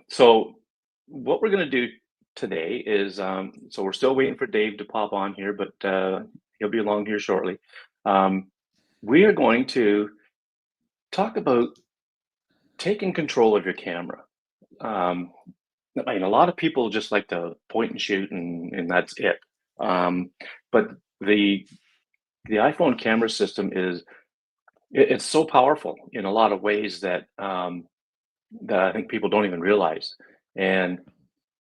So what we're going to do today is, so we're still waiting for Dave to pop on here, but he'll be along here shortly. We are going to talk about taking control of your camera. Um, I mean, a lot of people just like to point and shoot, and that's it. But the the iPhone camera system it's so powerful in a lot of ways that I think people don't even realize. And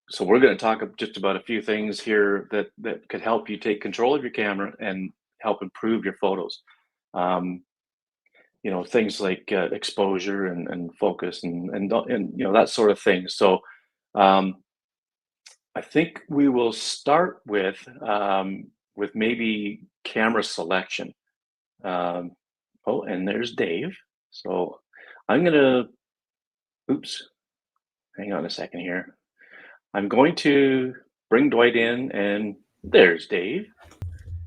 so we're going to talk just about a few things here that could help you take control of your camera and help improve your photos. Um, things like exposure and focus and that sort of thing. So um, I think we will start with maybe camera selection. Um, oh, and there's Dave. So I'm gonna. Oops, hang on a second here. I'm going to bring Dwight in, and there's Dave.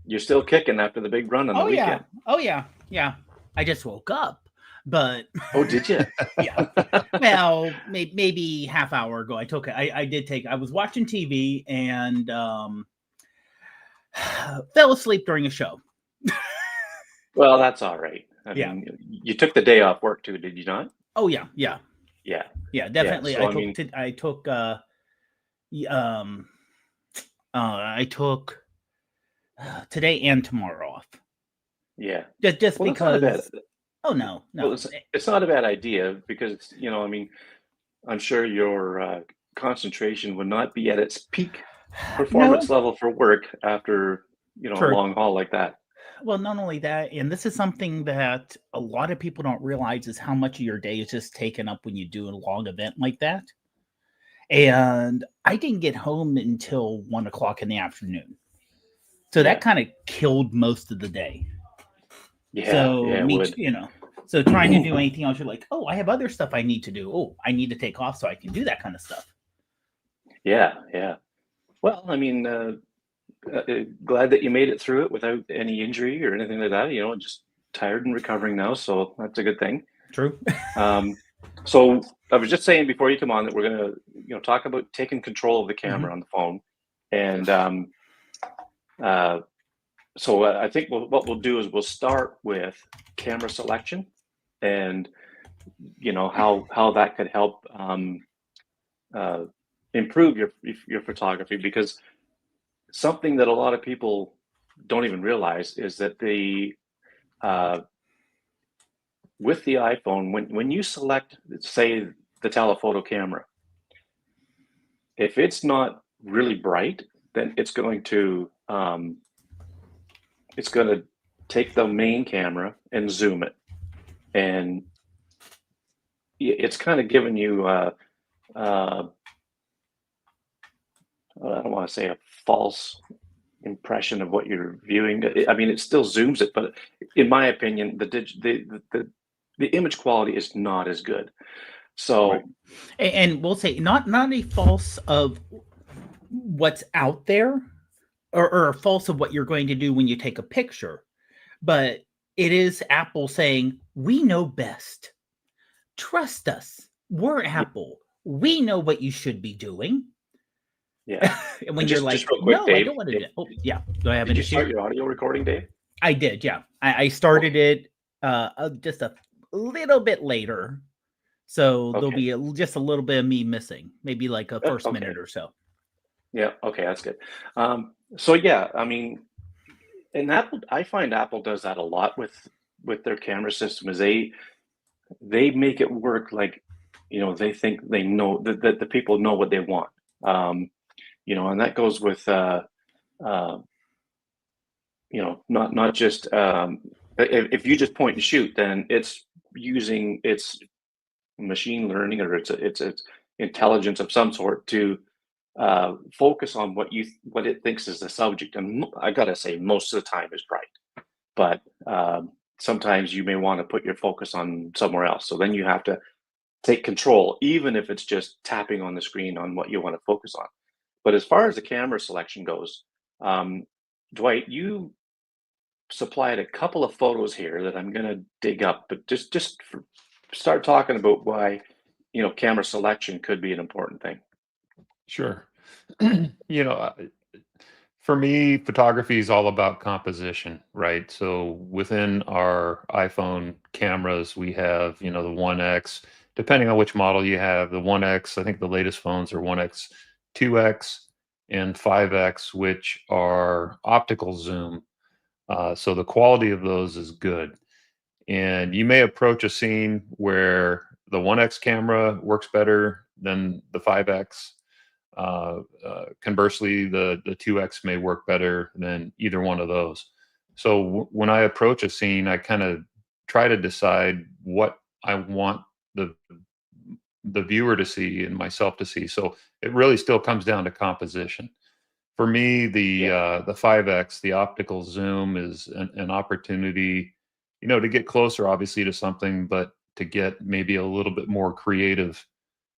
You're still kicking after the big run on the Oh yeah. weekend. Oh yeah. Yeah. I just woke up, but Oh, did you? yeah. Well, maybe half hour ago, I did take. I was watching TV and fell asleep during a show. Well, that's all right. I Yeah. mean, you took the day off work too, did you not? Oh yeah. Yeah. Yeah, Yeah. yeah. Definitely. So I mean, I took. Um. I took today and tomorrow off. yeah. Just Well, that's not a bad. because. Oh no, Well, no. it's not a bad idea because I mean, I'm sure your concentration would not be at its peak No. performance level for work after a True. long haul like that. Well, not only that, and this is something that a lot of people don't realize is how much of your day is just taken up when you do a long event like that. And I didn't get home until 1 o'clock in the afternoon. So that Yeah, kind of killed most of the day. yeah, So yeah. It would. so trying to do anything else, you're like, oh, I have other stuff I need to do. Oh, I need to take off so I can do that kind of stuff. Yeah, yeah. Well, I mean, glad that you made it through it without any injury or anything like that. Just tired and recovering now, so that's a good thing. True. Um, so I was just saying before you come on that we're gonna, talk about taking control of the camera Mhm. on the phone, and uh, so I think what we'll do is we'll start with camera selection, and how that could help uh, improve your photography because something that a lot of people don't even realize is that uh, with the iPhone, when you select, say, the telephoto camera, if it's not really bright, then it's going to take the main camera and zoom it, and it's kind of giving you uh, I don't want to say a false impression of what you're viewing. I mean, it still zooms it, but in my opinion, the image quality is not as good. Right. So And we'll say not a false of what's out there or a false of what you're going to do when you take a picture, but it is Apple saying, we know best. Trust us. We're yeah, Apple. We know what you should be doing. yeah. And when And you're just like, real quick, no, I Dave, don't want to do. Oh, yeah. Do I have did an you issue? start your audio recording, Dave? I did. Yeah. I Oh, started it just a little bit later. So there'll okay. be just a little bit of me missing, maybe like a first Okay. minute or so. Yeah. Okay. That's good. So yeah, I mean, and I find Apple does that a lot with their camera system. Is they make it work like, they think they know that the people know what they want. Um, and that goes with uh, not just if you just point and shoot, then it's using its machine learning or it's intelligence of some sort to focus on what it thinks is the subject. And I gotta say, most of the time is bright, but sometimes you may want to put your focus on somewhere else. So then you have to take control, even if it's just tapping on the screen on what you want to focus on. But as far as the camera selection goes, um, Dwight, you supplied a couple of photos here that I'm going to dig up, but just start talking about why camera selection could be an important thing. Sure. You know, for me, photography is all about composition, right? So within our iPhone cameras, we have, the 1X, depending on which model you have, the 1X, I think the latest phones are 1X, 2X, and 5X, which are optical zoom. So the quality of those is good. And you may approach a scene where the 1X camera works better than the 5X. Conversely, the 2X may work better than either one of those. So when I approach a scene, I kind of try to decide what I want the the viewer to see and myself to see. So it really still comes down to composition. For me, Yeah. the 5X, the optical zoom is an opportunity, to get closer, obviously, to something, but to get maybe a little bit more creative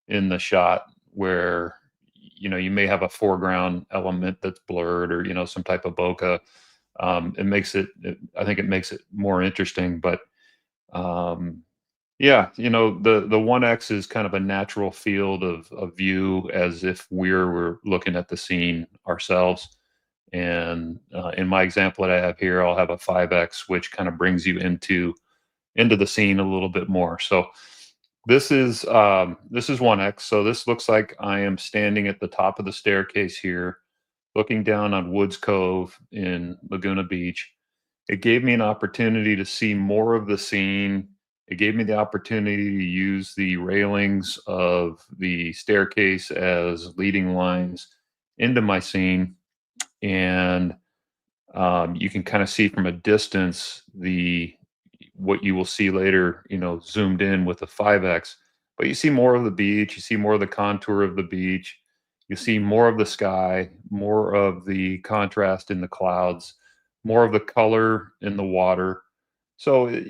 in the shot where you may have a foreground element that's blurred or some type of bokeh. I think it makes it more interesting. But yeah, the 1X is kind of a natural field of view, as if we're looking at the scene ourselves. And in my example that I have here, I'll have a 5X, which kind of brings you into the scene a little bit more. So this is 1X. So this looks like I am standing at the top of the staircase here, looking down on Woods Cove in Laguna Beach. It gave me an opportunity to see more of the scene. It gave me the opportunity to use the railings of the staircase as leading lines into my scene. And you can kind of see from a distance what you will see later, zoomed in with the 5X. But you see more of the beach, you see more of the contour of the beach, you see more of the sky, more of the contrast in the clouds, more of the color in the water. So,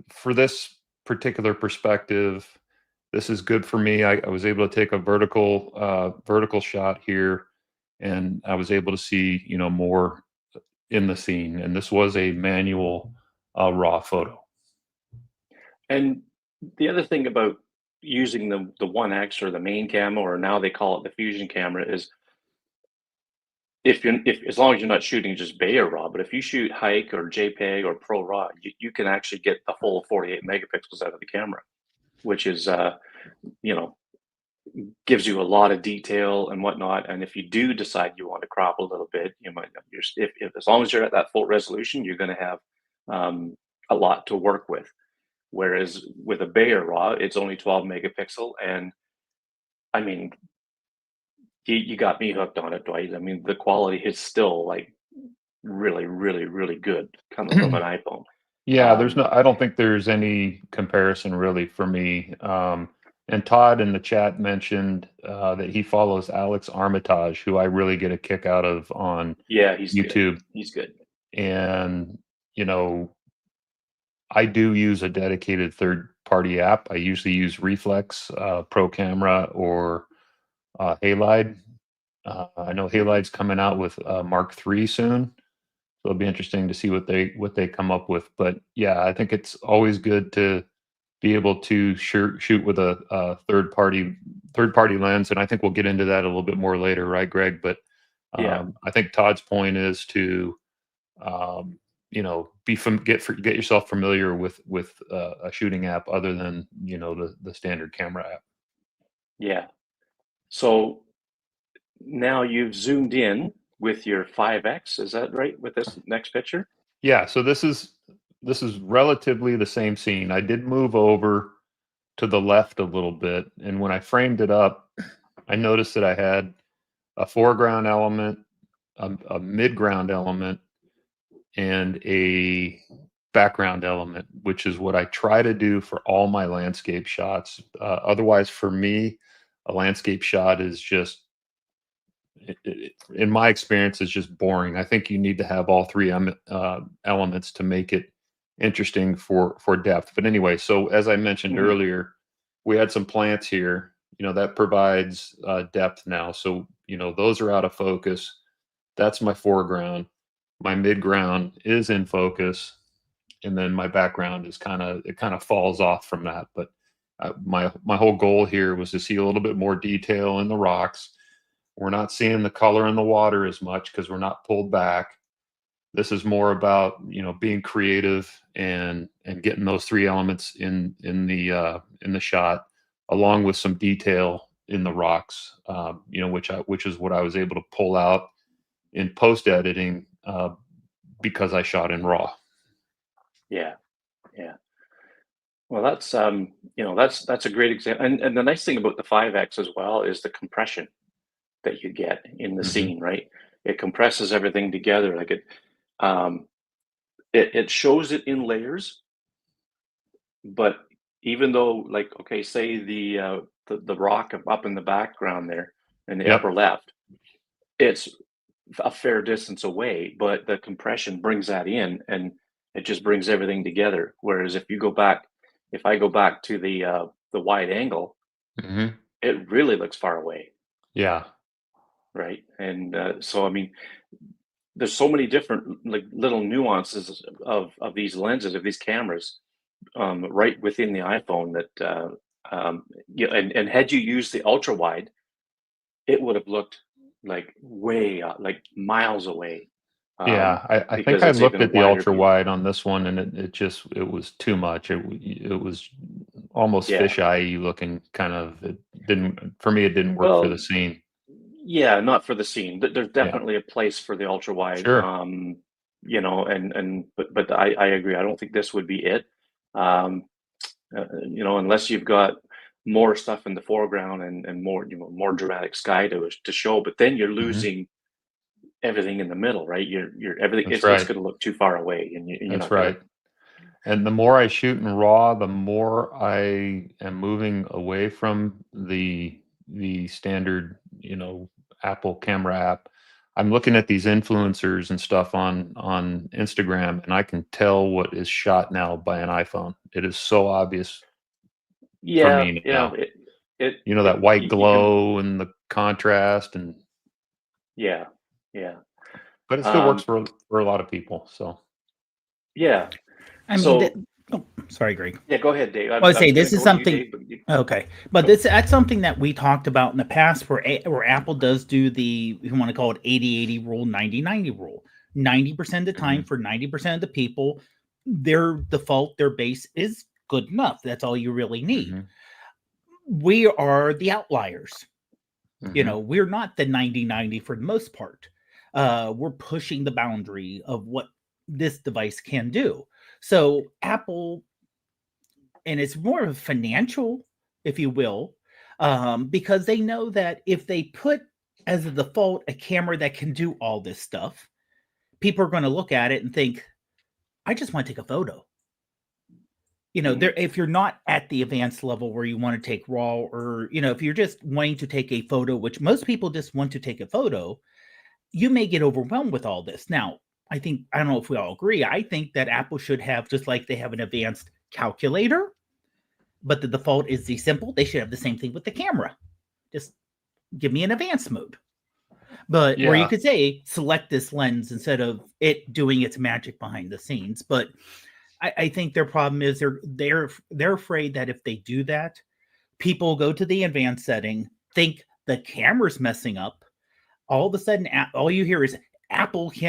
for this particular perspective, this is good for me. I was able to take a vertical shot here, and I was able to see, more in the scene. And this was a manual raw photo. And the other thing about using the 1X or the main camera, or now they call it the fusion camera, is if as long as you're not shooting just Bay or RAW, but if you shoot hike or JPEG or Pro RAW, you can actually get the full 48 megapixels out of the camera, which is you know gives you a lot of detail and whatnot. And if you do decide you want to crop a little bit, you might if as long as you're at that full resolution, you're going to have a lot to work with. Whereas with a Bay or RAW, it's only 12 megapixel, and I mean, you got me hooked on it, Dwight. I mean, the quality is still like really, really, really good coming from an iPhone. Yeah, I don't think there's any comparison really for me. And Todd in the chat mentioned that he follows Alex Armitage, who I really get a kick out of on Yeah, he's good. YouTube. He's good. And, I do use a dedicated third-party app. I usually use Reflex, Pro Camera, or Halide. I know Halide's coming out with Mark III soon. So it'll be interesting to see what they come up with. But yeah, I think it's always good to be able to shoot with a third party lens, and I think we'll get into that a little bit more later, right, Greg? But Yeah, I think Todd's point is to get yourself familiar with a shooting app other than the standard camera app. yeah. So now you've zoomed in with your 5X, is that right, with this next picture? Yeah, so this is relatively the same scene. I did move over to the left a little bit, and when I framed it up, I noticed that I had a foreground element, a midground element, and a background element, which is what I try to do for all my landscape shots. Otherwise, for me, a landscape shot is just, in my experience, is just boring. I think you need to have all three elements to make it interesting for depth. But anyway, so as I mentioned Mhm. earlier, we had some plants here. That provides depth now. So those are out of focus. That's my foreground. My midground is in focus, and then my background is kind of falls off from that. But My whole goal here was to see a little bit more detail in the rocks. We're not seeing the color in the water as much because we're not pulled back. This is more about, you know, being creative and getting those three elements in the shot, along with some detail in the rocks, you know, which is what I was able to pull out in post editing because I shot in RAW. Yeah, yeah. Well, that's you know, that's a great example. And the nice thing about the 5X as well is the compression that you get in the Hmm. scene, right? It compresses everything together. Like um, it shows it in layers, but even though, like, okay, say the rock up in the background there in the Yep. upper left, it's a fair distance away, but the compression brings that in, and it just brings everything together. Whereas if I go back to the wide angle, Hmm. it really looks far away, Yeah. right? And so, I mean, there's so many different like little nuances of these lenses of these cameras right within the iPhone that yeah, and had you used the ultra wide, it would have looked like way like miles away Yeah, I think because I it's looked even a at the wider ultra view. wide on this one, and it was too much. It was almost Yeah. fisheye looking, kind of. It didn't, for me. It didn't work for the Well, scene. yeah, not for the scene. There's Yeah, definitely a place for the ultra wide. sure. You know, but I agree. I don't think this would be it. Um, you know, unless you've got more stuff in the foreground and more, you know, more dramatic sky to show, but then you're Hmm. losing everything in the middle, right? You're everything. That's It's right. going to look too far away, and you're That's not gonna. right. And the more I shoot in RAW, the more I am moving away from the standard, you know, Apple camera app. I'm looking at these influencers and stuff on Instagram, and I can tell what is shot now by an iPhone. It is so obvious for Yeah, me yeah. now. It You know, that white you can. glow and the contrast, and Yeah, yeah, but it still works um, for a lot of people. So yeah. I mean, So oh, sorry, Greg. yeah, go ahead, Dave. Well, I I say was going this to is go to you, something. Dave, but you Okay, but go. that's something that we talked about in the past, where Apple does do the, if you want to call it 80/80 rule, 90/90 rule. 90% of the time, mhm. for 90% of the people, their default, their base is good enough. That's all you really need. Mhm. We are the outliers. You know, Mhm. we're not the 90/90 for the most part. We're pushing the boundary of what this device can do. So Apple, and it's more of financial, if you will, because they know that if they put as a default a camera that can do all this stuff, people are going to look at it and think, I just want to take a photo. You know, Mhm. there, if you're not at the advanced level where you want to take raw, or, you know, if you're just wanting to take a photo, which most people just want to take a photo, you may get overwhelmed with all this. Now, I don't know if we all agree. I think that Apple should have, just like they have an advanced calculator, but the default is the simple. They should have the same thing with the camera. Just give me an advanced mode. But where you Yeah. could say select this lens instead of it doing its magic behind the scenes. But I think their problem is they're afraid that if they do that, people go to the advanced setting, think the camera's messing up. All of a sudden, all you hear is Apple, you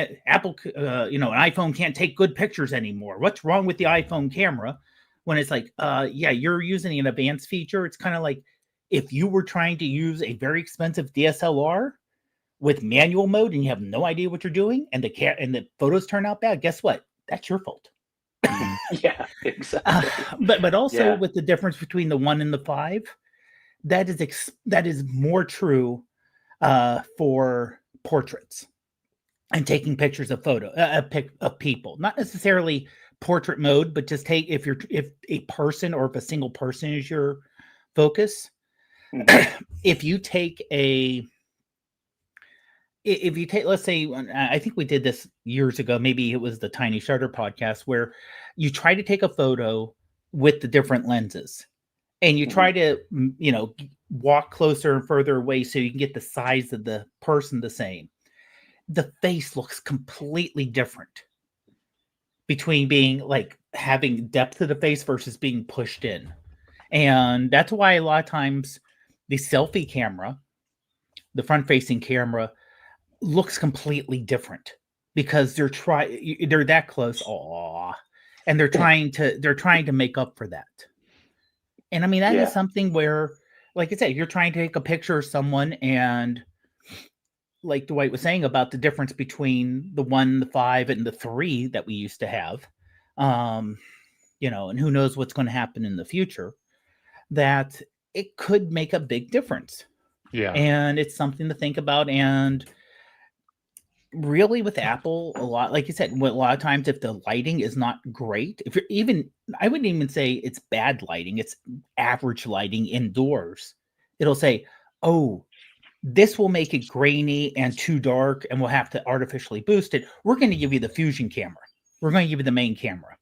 know, an iPhone can't take good pictures anymore. What's wrong with the iPhone camera? When it's like, yeah, you're using an advanced feature. It's kind of like if you were trying to use a very expensive DSLR with manual mode and you have no idea what you're doing, and the photos turn out bad. Guess what? That's your fault. Mhm. Yeah, Uh, exactly. but also Yeah. with the difference between the 1 and the 5, that is more true for portraits and taking pictures of of people, not necessarily portrait mode, but just take, if a person, or if a single person is your focus. Hmm. if you take a if you take, let's say, I think we did this years ago, maybe it was the Tiny Shutter podcast, where you try to take a photo with the different lenses, and you try Hmm. to, you know, walk closer and further away so you can get the size of the person the same. The face looks completely different between being like having depth to the face versus being pushed in. And that's why a lot of times the selfie camera, the front-facing camera, looks completely different because they're that close. Aw. And they're trying to make up for that. And I mean, that is something where, like I said, you're trying to take a picture of someone, and like Dwight was saying about the difference between the 1, the 5, and the 3 that we used to have, and who knows what's going to happen in the future, that it could make a big difference. Yeah. And it's something to think about. And really with Apple, a lot, like you said, a lot of times if the lighting is not great, if you're even, I wouldn't even say it's bad lighting, it's average lighting indoors, it'll say, oh, this will make it grainy and too dark and we'll have to artificially boost it. We're going to give you the Fusion camera. We're going to give you the main camera.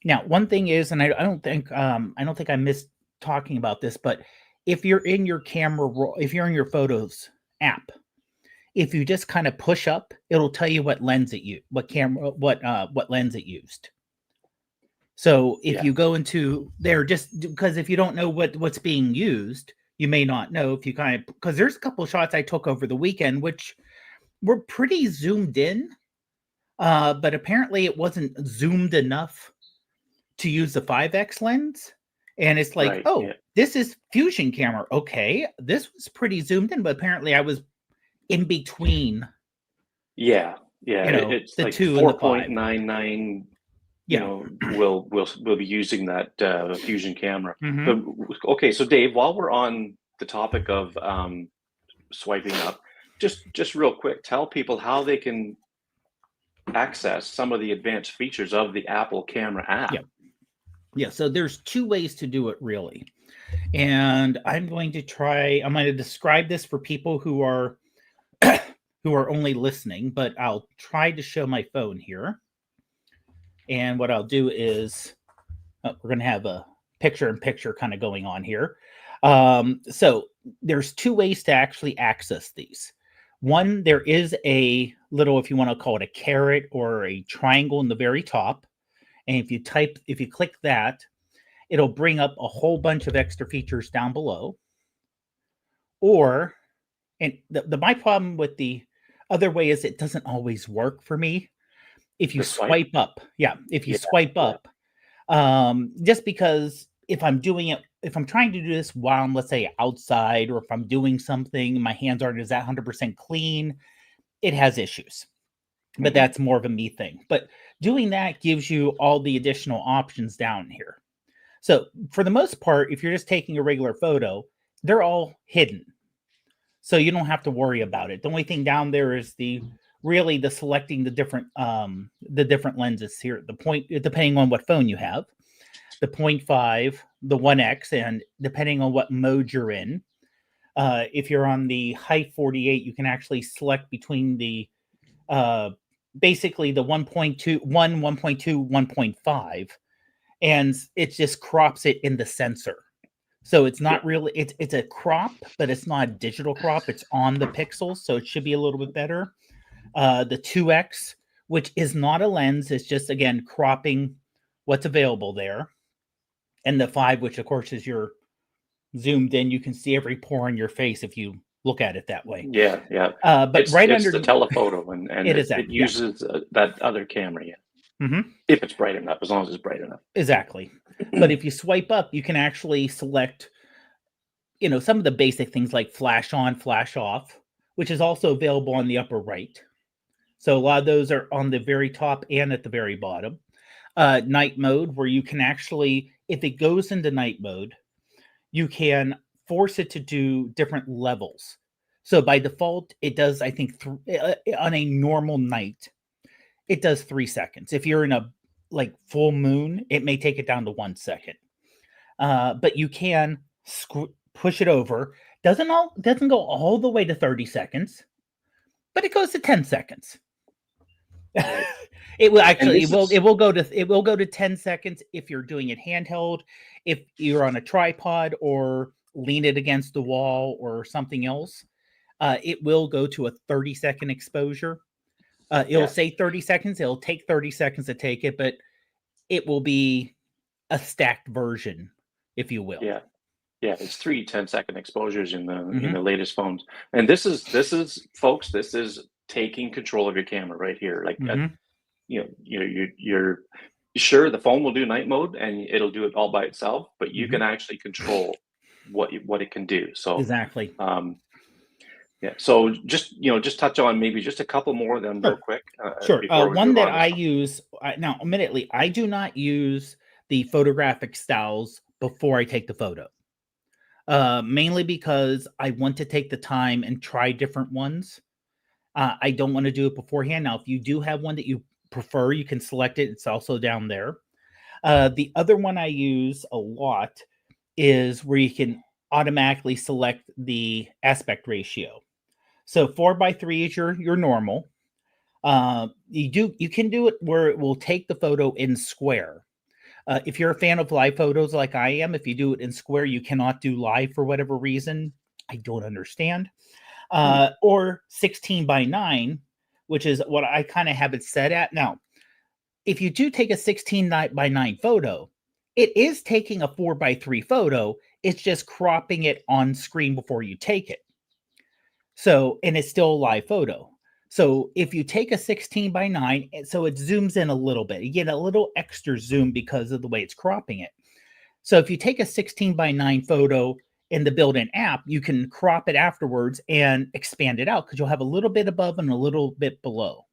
Now, one thing is, and I don't think I missed talking about this, but if you're in your if you're in your Photos app, if you just kind of push up, it'll tell you what lens it used, what lens it used. So if you go into there, just because if you don't know what's being used, you may not know. If you because there's a couple of shots I took over the weekend, which were pretty zoomed in, but apparently it wasn't zoomed enough to use the 5x lens. And it's like, this is Fusion camera. Okay, this was pretty zoomed in, but apparently I was in between. It's the like 2 and the 5. 4.99. We'll be using that Fusion camera. But okay, so Dave, while we're on the topic of swiping up, just real quick, tell people how they can access some of the advanced features of the Apple Camera app. So there's 2 ways to do it, really. And I'm going to describe this for people who are only listening, but I'll try to show my phone here. And what I'll do is we're going to have a picture-in-picture kind of going on here. So there's 2 ways to actually access these. One, there is a little, if you want to call it a caret or a triangle in the very top. And if you click that, it'll bring up a whole bunch of extra features down below. Or, and my problem with the other way is it doesn't always work for me. If you swipe up, just because if I'm trying to do this while I'm, let's say, outside, or if I'm doing something, my hands aren't that 100% clean, it has issues. But that's more of a me thing. But doing that gives you all the additional options down here. So for the most part, if you're just taking a regular photo, they're all hidden. So you don't have to worry about it. The only thing down there is the selecting the different lenses here. The point, depending on what phone you have, the 0.5, the 1x, and depending on what mode you're in. If you're on the height 48, you can actually select between the basically the 1.2, 1.5, and it just crops it in the sensor. So it's not really, it's a crop, but it's not a digital crop. It's on the pixels, so it should be a little bit better. The 2x, which is not a lens, it's just, again, cropping what's available there. And the 5, which of course is your zoomed in, you can see every pore in your face if you look at it that way. But it's under the telephoto, and it uses that other camera. If it's bright enough, as long as it's bright enough. Exactly. But if you swipe up, you can actually select, some of the basic things like flash on, flash off, which is also available on the upper right. So a lot of those are on the very top and at the very bottom. Night mode, where you can actually, if it goes into night mode, you can force it to do different levels. So by default, it does, I think, on a normal night, it does 3 seconds. If you're in a full moon, it may take it down to 1 second. But you can push it over. Doesn't go all the way to 30 seconds, but it goes to 10 seconds. It will actually it will go to 10 seconds if you're doing it handheld. If you're on a tripod or lean it against the wall or something else, it will go to a 30-second exposure. It'll say 30 seconds. It'll take 30 seconds to take it, but it will be a stacked version if you will. Yeah. Yeah, it's 3 10-second exposures in Mhm. the latest phones. And this is folks, this is taking control of your camera right here. Like Mhm. you're sure the phone will do night mode and it'll do it all by itself, but you Mhm. can actually control what it can do. So Exactly. um yeah, so just touch on maybe just a couple more of them real Sure. quick Sure. before we One move that on to I some. use now, admittedly, I do not use the photographic styles before I take the photo. Mainly because I want to take the time and try different ones. I don't want to do it beforehand. Now, if you do have one that you prefer, you can select it. It's also down there. The other one I use a lot is where you can automatically select the aspect ratio. So 4:3 is your normal. You can do it where it will take the photo in square. If you're a fan of live photos like I am, if you do it in square, you cannot do live for whatever reason. I don't understand. Hmm. Or 16:9, which is what I kind of have it set at. Now, if you do take a 16:9 photo, it is taking a 4:3 photo. It's just cropping it on screen before you take it. So, and it's still a live photo. So if you take a 16:9, so it zooms in a little bit, you get a little extra zoom because of the way it's cropping it. So if you take a 16:9 photo in the built-in app, you can crop it afterwards and expand it out because you'll have a little bit above and a little bit below,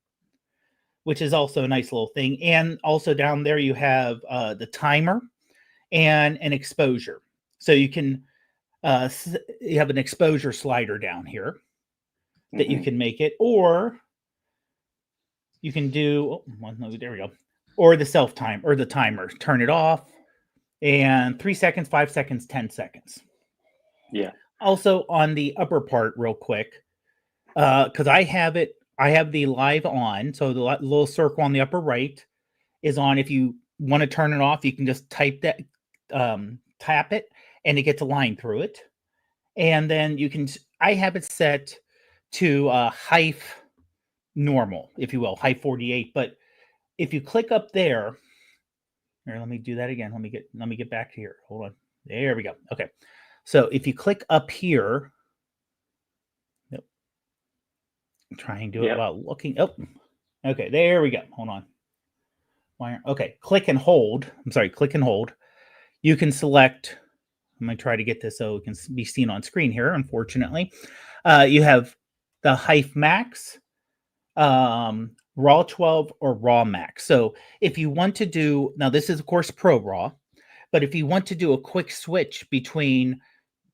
which is also a nice little thing. And also down there you have the timer and an exposure. So you can you have an exposure slider down here that you Hmm. can make it, or you can do, oh, well, no, there we go, or the self time or the timer. Turn it off, and 3 seconds, 5 seconds, 10 seconds. Yeah. Also on the upper part, real quick, because I have the live on, so the little circle on the upper right is on. If you want to turn it off, you can just tap it, and it gets a line through it. And then you can, I have it set to high normal, if you will, high 48. But if you click up there, here, let me do that again. Let me get back here. Hold on. There we go. Okay. So if you click up here, nope, try and do it Yeah. while looking. Oh, okay. There we go. Hold on. Okay. Click and hold. I'm sorry. Click and hold. You can select. I'm going to try to get this so it can be seen on screen here. Unfortunately, you have the Hive Max, RAW 12, or RAW Max. So if you want to do, now this is of course Pro RAW, but if you want to do a quick switch between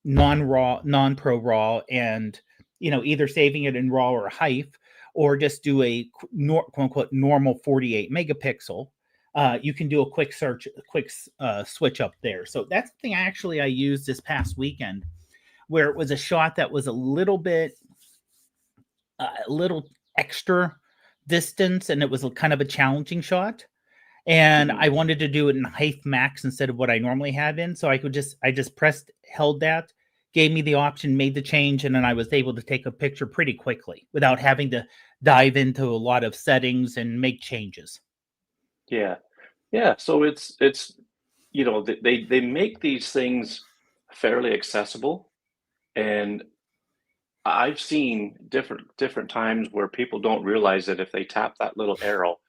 non-RAW, non-Pro RAW, and either saving it in RAW or Hive, or just do a quote unquote normal 48 megapixel, you can do a quick search, switch up there. So that's something I used this past weekend, where it was a shot that was a little bit, a little extra distance, and it was kind of a challenging shot. And Hmm. I wanted to do it in Hive Max instead of what I normally have in. So I just held that, gave me the option, made the change, and then I was able to take a picture pretty quickly without having to dive into a lot of settings and make changes. Yeah. Yeah. So it's they make these things fairly accessible, and I've seen different times where people don't realize that if they tap that little arrow,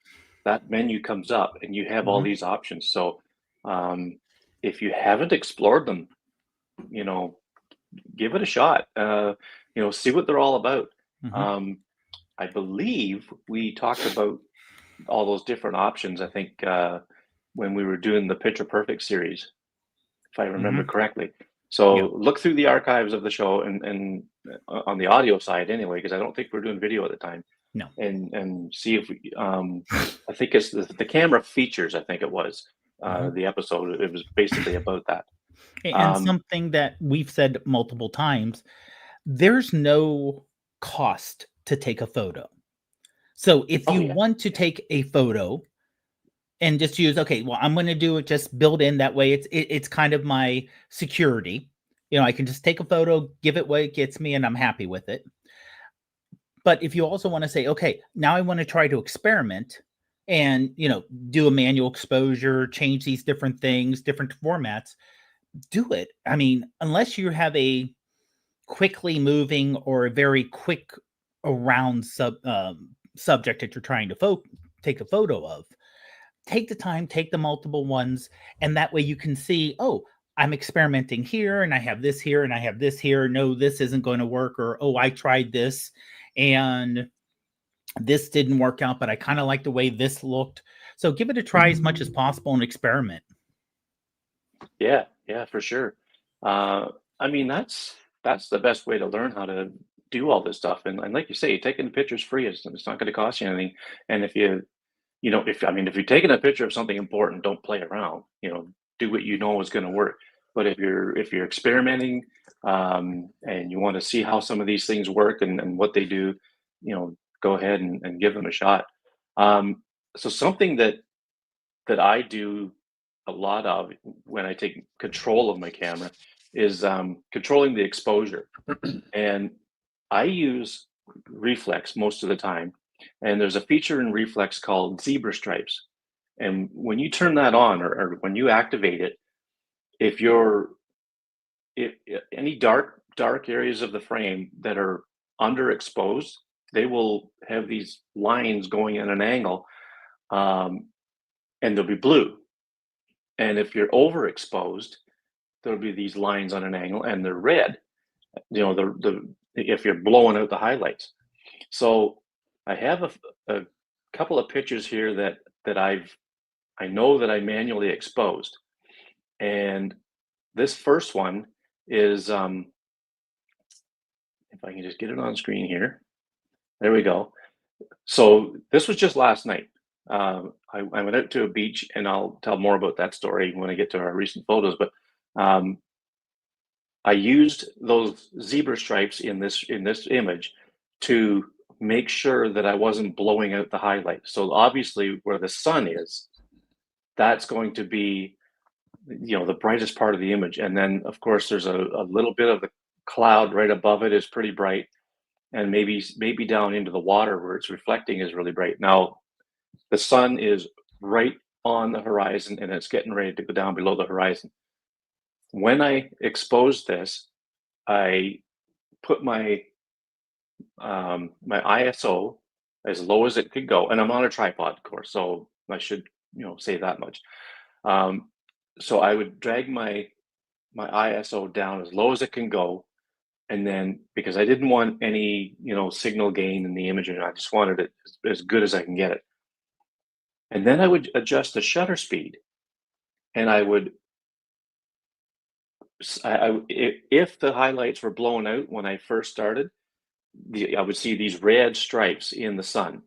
that menu comes up and you have all Mhm, these options. So um, if you haven't explored them, you know, give it a shot. See what they're all about. mhm, Um, I believe we talked about all those different options. I think when we were doing the Picture Perfect series, if I remember mhm. correctly. So Yep. look through the archives of the show and on the audio side anyway, because I don't think we're doing video at the time, No. and see if we. I think it's the camera features. I think it was Mhm. the episode. It was basically about that. And Um, something that we've said multiple times, there's no cost to take a photo. So if oh you yeah, want to yeah, take a photo and just use, okay, well, I'm going to do it just built in that way. It's kind of my security. I can just take a photo, give it what it gets me, and I'm happy with it. But if you also want to say, okay, now I want to try to experiment and do a manual exposure, change these different things, different formats, do it. I mean, unless you have a quickly moving or a very quick around subject that you're trying to take a photo of, take the time, take the multiple ones, and that way you can see, oh, I'm experimenting here, and I have this here, and I have this here. No, this isn't going to work, or oh, I tried this, and this didn't work out, but I kind of like the way this looked. So give it a try as much as possible and experiment. Yeah, yeah, for sure. I mean, that's the best way to learn how to do all this stuff. And like you say, taking the picture's free. It's not going to cost you anything. And if you know, if I mean, if you're taking a picture of something important, don't play around. You know, do what you know is going to work. But if you're experimenting, and you want to see how some of these things work and what they do, go ahead and give them a shot. Um, so something that I do a lot of when I take control of my camera is controlling the exposure. And I use reflex most of the time. And there's a feature in reflex called zebra stripes. And when you turn that on, or when you activate it, if you're if any dark areas of the frame that are underexposed, they will have these lines going at an angle, um, and they'll be blue. And if you're overexposed, there'll be these lines on an angle, and they're red. The if you're blowing out the highlights. So I have a couple of pictures here that I know that I manually exposed, and this first one is if I can just get it on screen here. There we go. So this was just last night. I went out to a beach, and I'll tell more about that story when I get to our recent photos. But um, I used those zebra stripes in this image to make sure that I wasn't blowing out the highlight. So obviously, where the sun is, that's going to be the brightest part of the image. And then, of course, there's a little bit of the cloud right above it is pretty bright, and maybe down into the water where it's reflecting is really bright. Now, the sun is right on the horizon, and it's getting ready to go down below the horizon. When I exposed this, I put my ISO as low as it could go, and I'm on a tripod, of course, so I should say that much. Um, so I would drag my ISO down as low as it can go, and then because I didn't want any signal gain in the image, and I just wanted it as good as I can get it. And then I would adjust the shutter speed, and I would if the highlights were blown out when I first started, I would see these red stripes in the sun.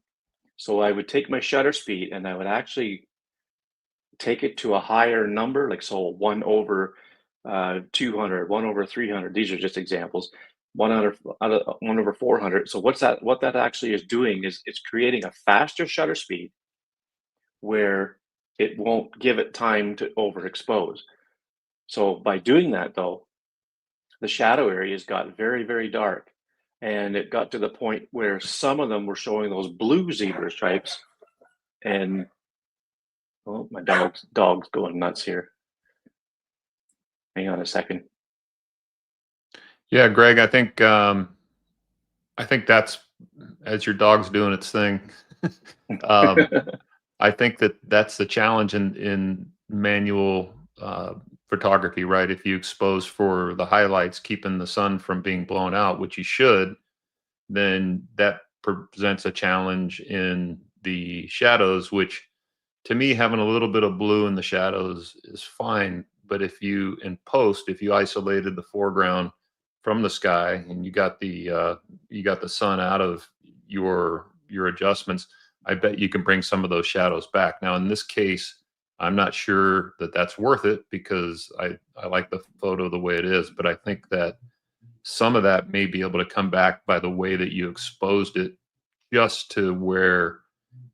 So I would take my shutter speed, and I would actually take it to a higher number, like so 1 over 200, 1 over 300. These are just examples. 1 over 400. So what that actually is doing is it's creating a faster shutter speed where it won't give it time to overexpose. So by doing that, though, the shadow areas got very, very dark. And it got to the point where some of them were showing those blue zebra stripes. And oh, my dog's going nuts here. Hang on a second. Yeah, Greg, I think that's as your dog's doing its thing. I think that's the challenge in manual photography, right? If you expose for the highlights, keeping the sun from being blown out, which you should, then that presents a challenge in the shadows, which to me, having a little bit of blue in the shadows is fine. But if you in post, if you isolated the foreground from the sky and you got the sun out of your adjustments, I bet you can bring some of those shadows back. Now, in this case, I'm not sure that that's worth it because I like the photo the way it is, but I think that some of that may be able to come back by the way that you exposed it, just to where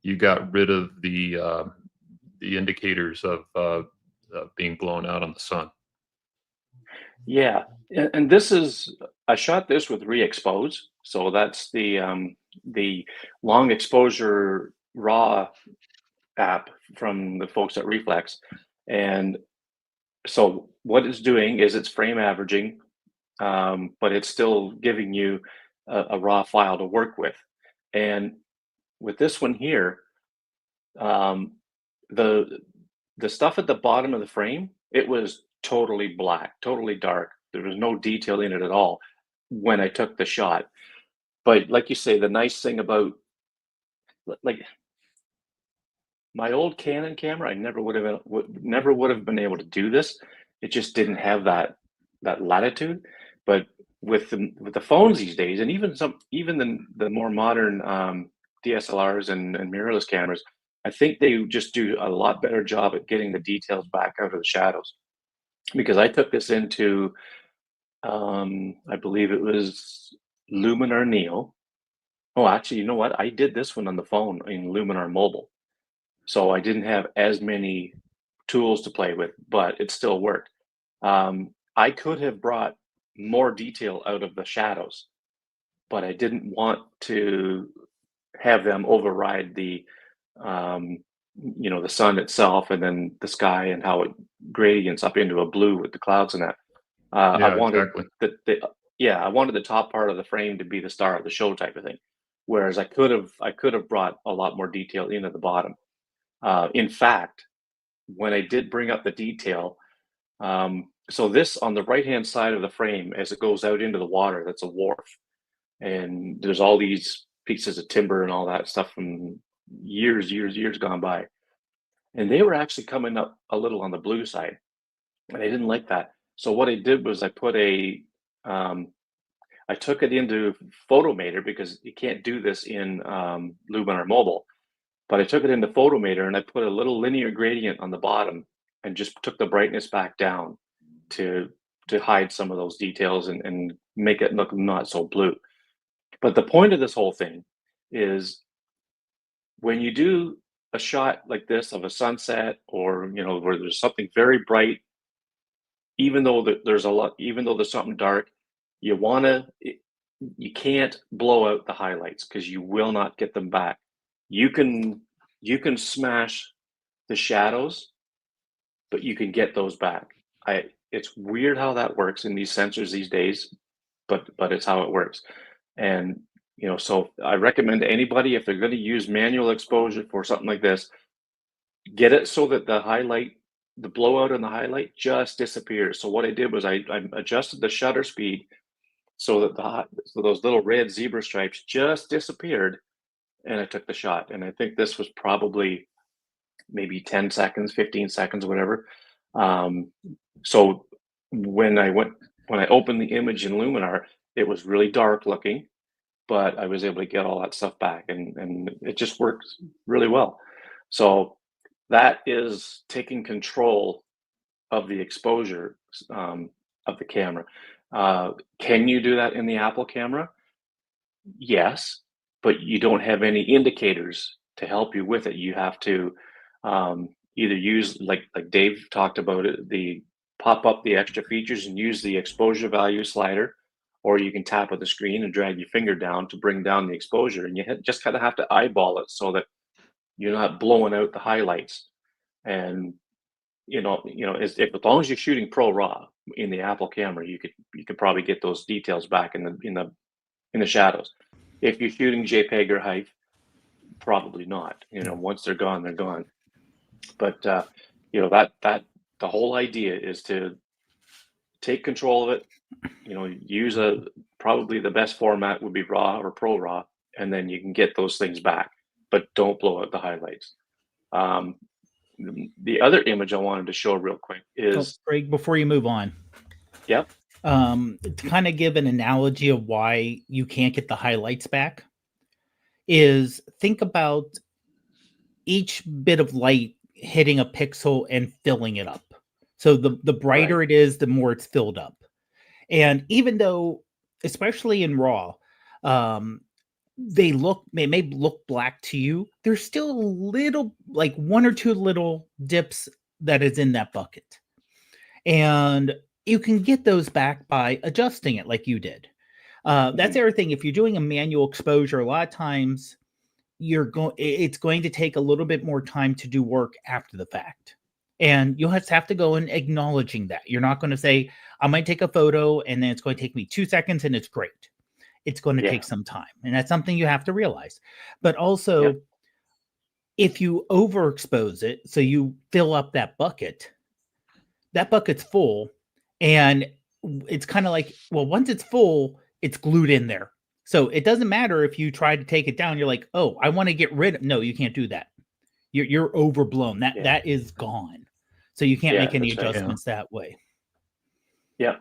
you got rid of the indicators of being blown out on the sun. Yeah, and this is I shot this with re-expose, so that's the long exposure raw app from the folks at Reflex, and So what it's doing is it's frame averaging, but it's still giving you a raw file to work with. And with this one here, um, the the stuff at the bottom of the frame, it was totally black, totally dark. There was no detail in it at all when I took the shot. But like you say, the nice thing about like my old Canon camera, I never would have been able to do this. It just didn't have that latitude. But with the phones these days, and even the more modern DSLRs and mirrorless cameras, I think they just do a lot better job at getting the details back out of the shadows. Because I took this into I believe it was Luminar Neo. Oh, actually, you know what? I did this one on the phone in Luminar Mobile. So I didn't have as many tools to play with, but it still worked. I could have brought more detail out of the shadows, but I didn't want to have them override um, the sun itself and then the sky and how it gradients up into a blue with the clouds and that. I Yeah, wanted exactly. I wanted the top part of the frame to be the star of the show type of thing. Whereas I could have brought a lot more detail into the bottom. In fact, when I did bring up the detail, so this on the right-hand side of the frame, as it goes out into the water, that's a wharf, and there's all these pieces of timber and all that stuff from years gone by, and they were actually coming up a little on the blue side, and I didn't like that. So what I did was um, I took it into Photomator because you can't do this in Luminar Mobile. But I took it into Photomator and I put a little linear gradient on the bottom and just took the brightness back down to hide some of those details and make it look not so blue. But the point of this whole thing is when you do a shot like this of a sunset or where there's something very bright, even though there's something dark, you wanna you can't blow out the highlights because you will not get them back. You can you can smash the shadows, but you can get those back. It's weird how that works in these sensors these days, but it's how it works. And so I recommend to anybody if they're going to use manual exposure for something like this, get it so that the blowout and the highlight just disappears. So what I did was I adjusted the shutter speed so that so those little red zebra stripes just disappeared, and I took the shot. And I think this was probably maybe 10 seconds, 15 seconds, whatever. Um, so when I opened the image in Luminar, it was really dark looking, but I was able to get all that stuff back, and it just works really well. So that is taking control of the exposure of the camera. Can you do that in the Apple camera? Yes, but you don't have any indicators to help you with it. You have to either use like Dave talked about it, the pop up the extra features and use the exposure value slider, or you can tap on the screen and drag your finger down to bring down the exposure, and just kind of have to eyeball it so that you're not blowing out the highlights. And as long as you're shooting pro raw in the Apple camera, you could probably get those details back in the shadows. If you're shooting JPEG or HEIF, probably not. Once they're gone, they're gone. But that the whole idea is to take control of it. Use probably the best format would be RAW or ProRAW, and then you can get those things back. But don't blow out the highlights. Um, the other image I wanted to show real quick is Greg, before you move on, yep. To kind of give an analogy of why you can't get the highlights back, is think about each bit of light hitting a pixel and filling it up. So the brighter Right. it is, the more it's filled up. And even though, especially in RAW, they may look black to you, there's still a little, like one or two little dips that is in that bucket. And you can get those back by adjusting it like you did. That's everything. If you're doing a manual exposure, a lot of times it's going to take a little bit more time to do work after the fact. And you'll just have to go and acknowledging that. You're not going to say, I might take a photo and then it's going to take me 2 seconds and it's great. It's going to Yeah. take some time. And that's something you have to realize. But Yeah. also, if you overexpose it, so you fill up that bucket's full, and it's kind of like, well, once it's full, it's glued in there. So it doesn't matter if you try to take it down. You're like, oh, I want to get rid of. No, you can't do that. You're overblown. That is gone. So you can't Yeah, make any that's right. adjustments that way. Yeah,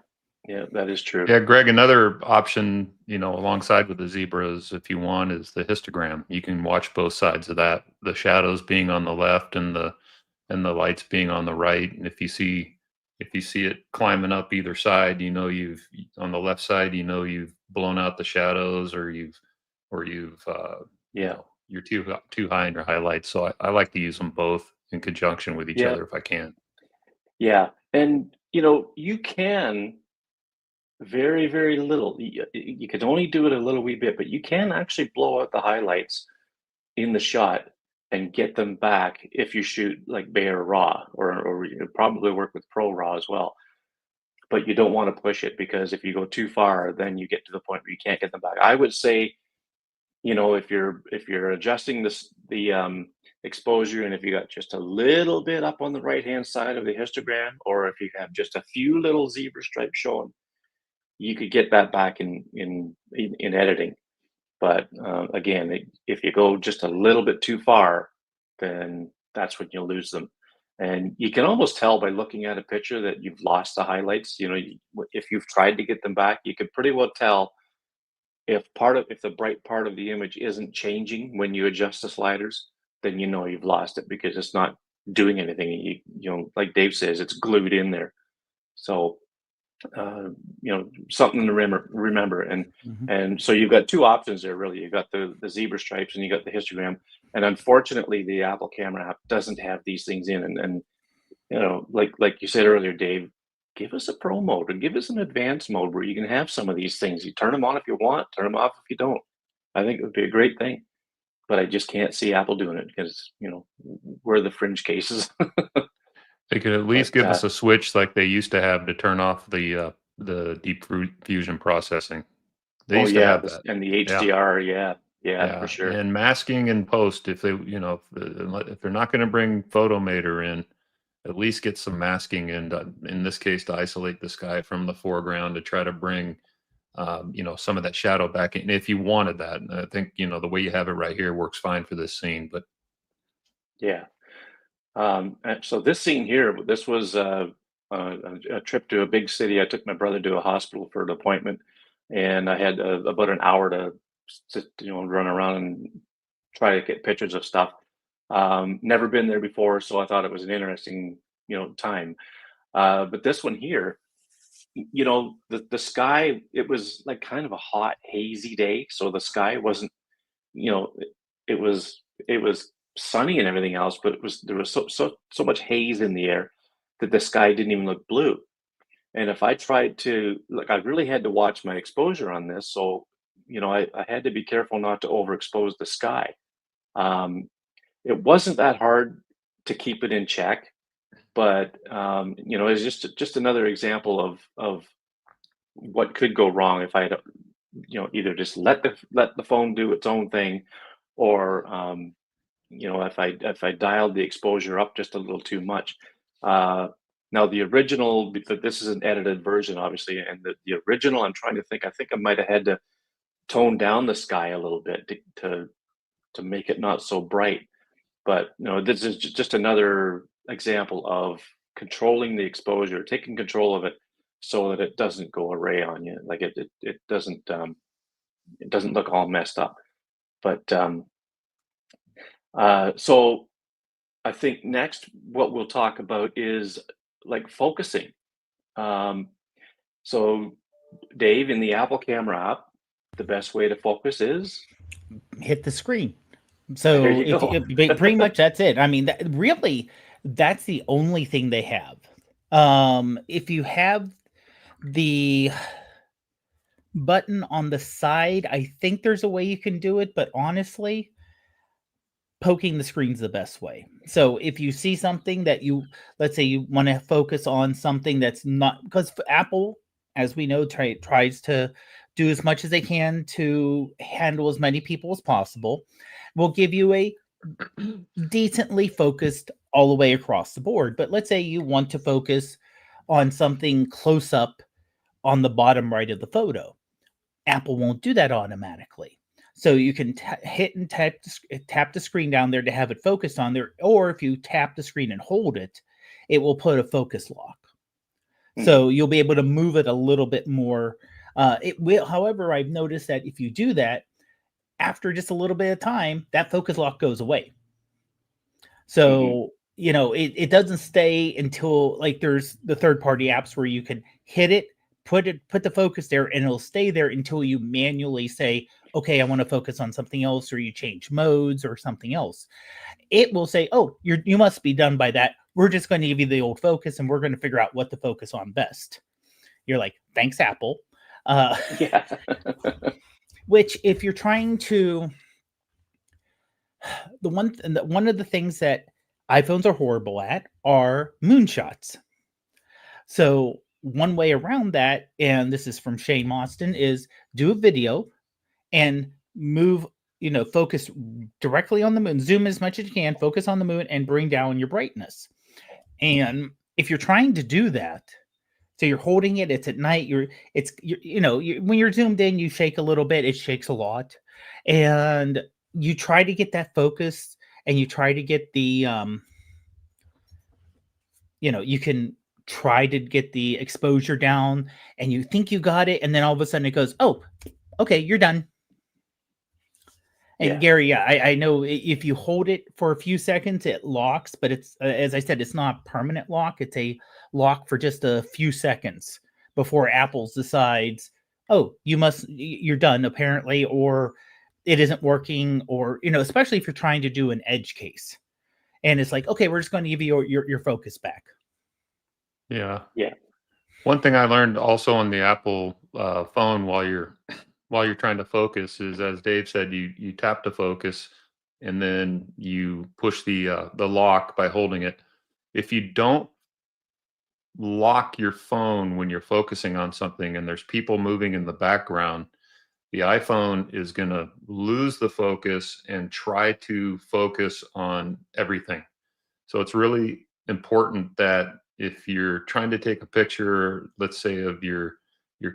yeah, that is true. Yeah, Greg, another option, alongside with the zebras, if you want, is the histogram. You can watch both sides of that, the shadows being on the left and the lights being on the right. And if you see it climbing up either side, you've on the left side, you've blown out the shadows, or you've Yeah. you're too high in your highlights. So I like to use them both in conjunction with each Yeah. other if I can. Yeah, and you can very, very little. You can only do it a little wee bit, but you can actually blow out the highlights in the shot and get them back if you shoot like bare raw, or you probably work with pro raw as well. But you don't want to push it, because if you go too far, then you get to the point where you can't get them back. I would say, if you're adjusting the exposure, and if you got just a little bit up on the right hand side of the histogram, or if you have just a few little zebra stripes showing, you could get that back in editing. But again, if you go just a little bit too far, then that's when you'll lose them. And you can almost tell by looking at a picture that you've lost the highlights. If you've tried to get them back, you could pretty well tell if the bright part of the image isn't changing when you adjust the sliders, then you've lost it, because it's not doing anything. Like Dave says, it's glued in there. So something to remember. And so you've got two options there, really. You've got the zebra stripes and you got the histogram. And unfortunately, the Apple Camera app doesn't have these things in. And like you said earlier, Dave, give us a pro mode, or give us an advanced mode where you can have some of these things. You turn them on if you want, turn them off if you don't. I think it would be a great thing. But I just can't see Apple doing it, because we're the fringe cases. They could at least give us a switch like they used to have to turn off the deep fusion processing. They used to have that. And the HDR, yeah, for sure. And masking in post, if they, if they're not going to bring Photomator in, at least get some masking in this case, to isolate the sky from the foreground, to try to bring some of that shadow back in if you wanted that. And I think the way you have it right here works fine for this scene. But yeah. So this scene here, this was a trip to a big city. I took my brother to a hospital for an appointment, and I had about an hour to run around and try to get pictures of stuff. Never been there before, so I thought it was an interesting time. But this one here, the sky, it was like kind of a hot, hazy day, so the sky wasn't, you know, it was sunny and everything else, but there was so much haze in the air that the sky didn't even look blue. And if I tried to, like, I really had to watch my exposure on this, so I had to be careful not to overexpose the sky. Um, it wasn't that hard to keep it in check, but it's just another example of what could go wrong if I had, either just let the phone do its own thing, or if I dialed the exposure up just a little too much. Now the original, because this is an edited version, obviously, and the original, I'm trying to think. I think I might have had to tone down the sky a little bit to make it not so bright. But this is just another example of controlling the exposure, taking control of it, so that it doesn't go array on you. Like it doesn't look all messed up. But so I think next what we'll talk about is like focusing. Um, so Dave, in the Apple Camera app, the best way to focus is Hit the screen. there So you go. pretty much that's it. I mean, really, that's the only thing they have. If you have the button on the side, I think there's a way you can do it, but honestly, poking the screen's the best way. So if you see something that let's say you want to focus on something that's not, because Apple, as we know, tries to do as much as they can to handle as many people as possible, will give you a decently focused all the way across the board. But let's say you want to focus on something close up on the bottom right of the photo. Apple won't do that automatically. So you can hit and tap the screen down there to have it focused on there. Or if you tap the screen and hold it, it will put a focus lock. So you'll be able to move it a little bit more. It will, however, I've noticed that if you do that, after just a little bit of time, that focus lock goes away. So, it doesn't stay until, like, there's the third-party apps where you can hit it, put the focus there, and it'll stay there until you manually say, okay, I want to focus on something else, or you change modes or something else. It will say, oh, you must be done by that. We're just going to give you the old focus, and we're going to figure out what to focus on best. You're like, thanks, Apple. Yeah. Which, if you're trying to, one of the things that iPhones are horrible at are moonshots. So one way around that, and this is from Shane Moston, is do a video and move, focus directly on the moon, zoom as much as you can, focus on the moon, and bring down your brightness. And if you're trying to do that, so you're holding it, it's at night, when you're zoomed in, you shake a little bit, it shakes a lot. And you try to get that focus, and you try to get the, you can try to get the exposure down, and you think you got it, and then all of a sudden it goes, oh, okay, you're done. And Gary, I know if you hold it for a few seconds, it locks, but it's, as I said, it's not a permanent lock. It's a lock for just a few seconds before Apple decides, oh, you're done apparently, or it isn't working, or, especially if you're trying to do an edge case, and it's like, okay, we're just going to give you your focus back. Yeah. Yeah. One thing I learned also on the Apple phone while you're trying to focus is, as Dave said, you tap to focus, and then you push the lock by holding it. If you don't lock your phone when you're focusing on something and there's people moving in the background, the iPhone is going to lose the focus and try to focus on everything. So it's really important that if you're trying to take a picture, let's say of your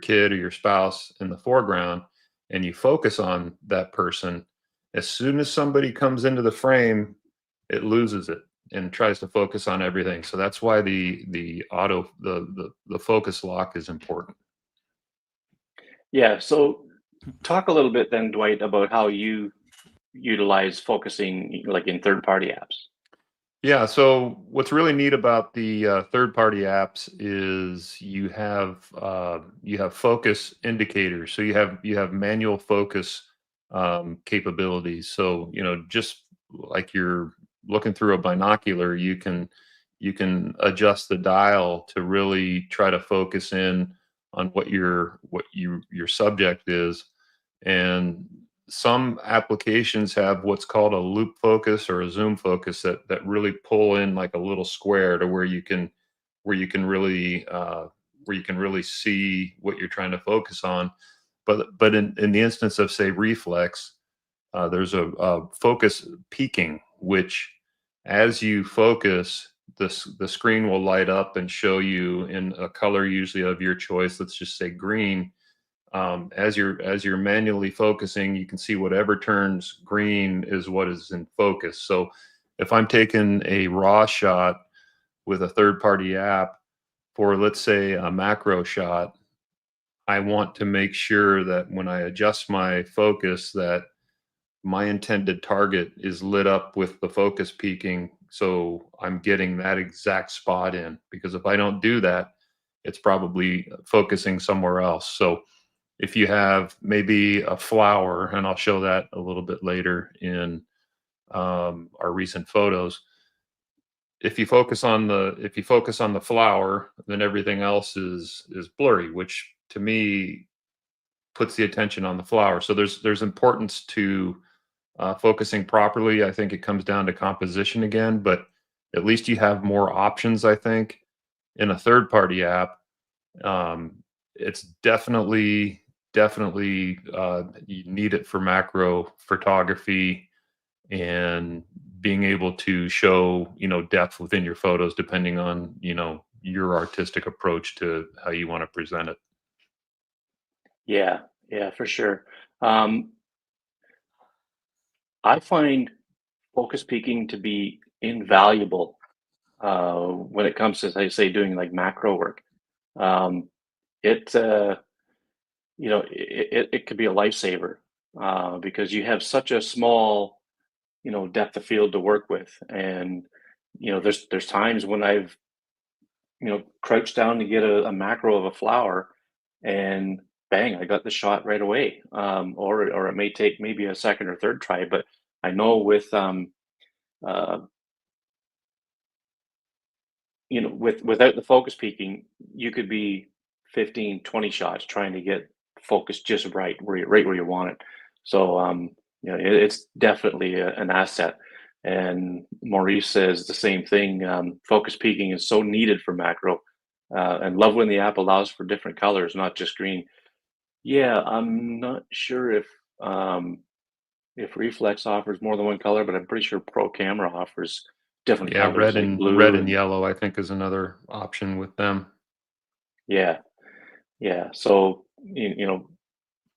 kid or your spouse in the foreground, and you focus on that person, as soon as somebody comes into the frame, it loses it and tries to focus on everything. So that's why the focus lock is important. Yeah. So talk a little bit then, Dwight, about how you utilize focusing, like in third-party apps. Yeah, so what's really neat about the third-party apps is you have focus indicators. So you have manual focus capabilities. So just like you're looking through a binocular, you can adjust the dial to really try to focus in on what your subject is. And some applications have what's called a loop focus or a zoom focus that really pull in like a little square to where you can really see what you're trying to focus on. But in the instance of, say, reflex, there's a focus peaking, which as you focus, the screen will light up and show you in a color usually of your choice. Let's just say green. As you're manually focusing, you can see whatever turns green is what is in focus. So if I'm taking a raw shot with a third-party app for, let's say, a macro shot, I want to make sure that when I adjust my focus, that my intended target is lit up with the focus peaking, so I'm getting that exact spot in. Because if I don't do that, it's probably focusing somewhere else. So if you have maybe a flower, and I'll show that a little bit later in our recent photos. If you focus on the flower, then everything else is blurry, which to me puts the attention on the flower. So there's importance to focusing properly. I think it comes down to composition again, but at least you have more options, I think. In a third-party app, it's definitely you need it for macro photography and being able to show, depth within your photos depending on, your artistic approach to how you want to present it. Yeah, yeah, for sure. Um, I find focus peaking to be invaluable when it comes to, as I say, doing like macro work. Um, it it could be a lifesaver because you have such a small depth of field to work with, and there's times when I've crouched down to get a macro of a flower, and bang, I got the shot right away. Or it may take maybe a second or third try, but I know with uh, without the focus peaking, you could be 15, 20 shots trying to get focus just right where you want it. So it's definitely an asset. And Maurice says the same thing. Focus peaking is so needed for macro, and love when the app allows for different colors, not just green. Yeah, I'm not sure if Reflex offers more than one color, but I'm pretty sure Pro Camera offers different Yeah, colors like red blue and and yellow, I think, is another option with them. yeah, yeah. So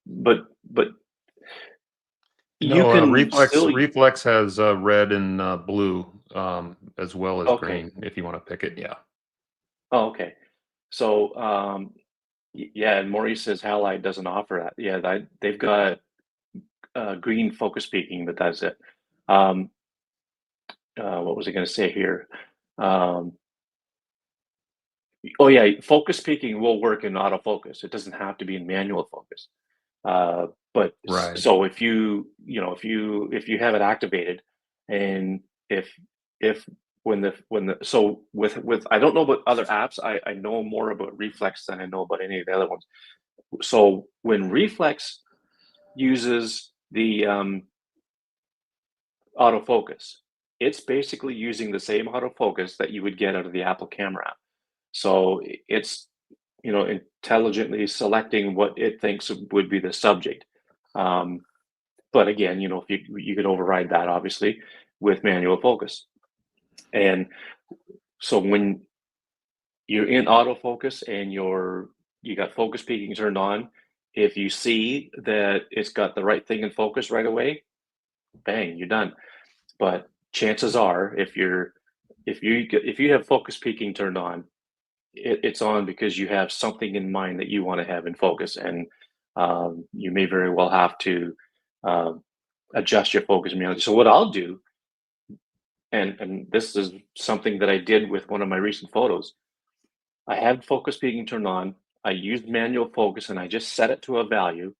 but you No, can still Reflex has red and blue, as well as okay. green if you want to pick it. Yeah. Oh, okay. So yeah, and Maurice says Halide doesn't offer that. Yeah, they've got green focus peaking, but that's it. Um, what was I going to say here? Um, oh yeah, focus peaking will work in autofocus. It doesn't have to be in manual focus. But Right. so if you have it activated, and if when the so with I don't know about other apps. I know more about Reflex than I know about any of the other ones. So when Reflex uses the autofocus, it's basically using the same autofocus that you would get out of the Apple camera app. So it's intelligently selecting what it thinks would be the subject. Um, but again, if you could override that obviously with manual focus. And so when you're in autofocus and you got focus peaking turned on, if you see that it's got the right thing in focus right away, bang, you're done. But chances are, if you have focus peaking turned on, it's on because you have something in mind that you want to have in focus, and you may very well have to uh, adjust your focus manually. So what I'll do, and this is something that I did with one of my recent photos. I had focus peaking turned on. I used manual focus, and I just set it to a value,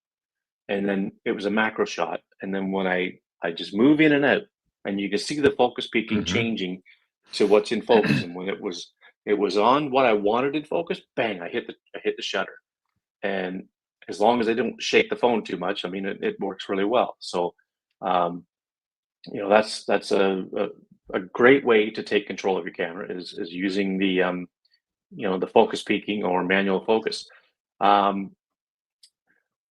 and then it was a macro shot. And then when I just move in and out, and you can see the focus peaking Hmm. changing to what's in focus. And when it was on what I wanted in focus, bang! I hit the shutter. And as long as I don't shake the phone too much, I mean, it works really well. So, um, that's a great way to take control of your camera is using the focus peaking or manual focus. Um,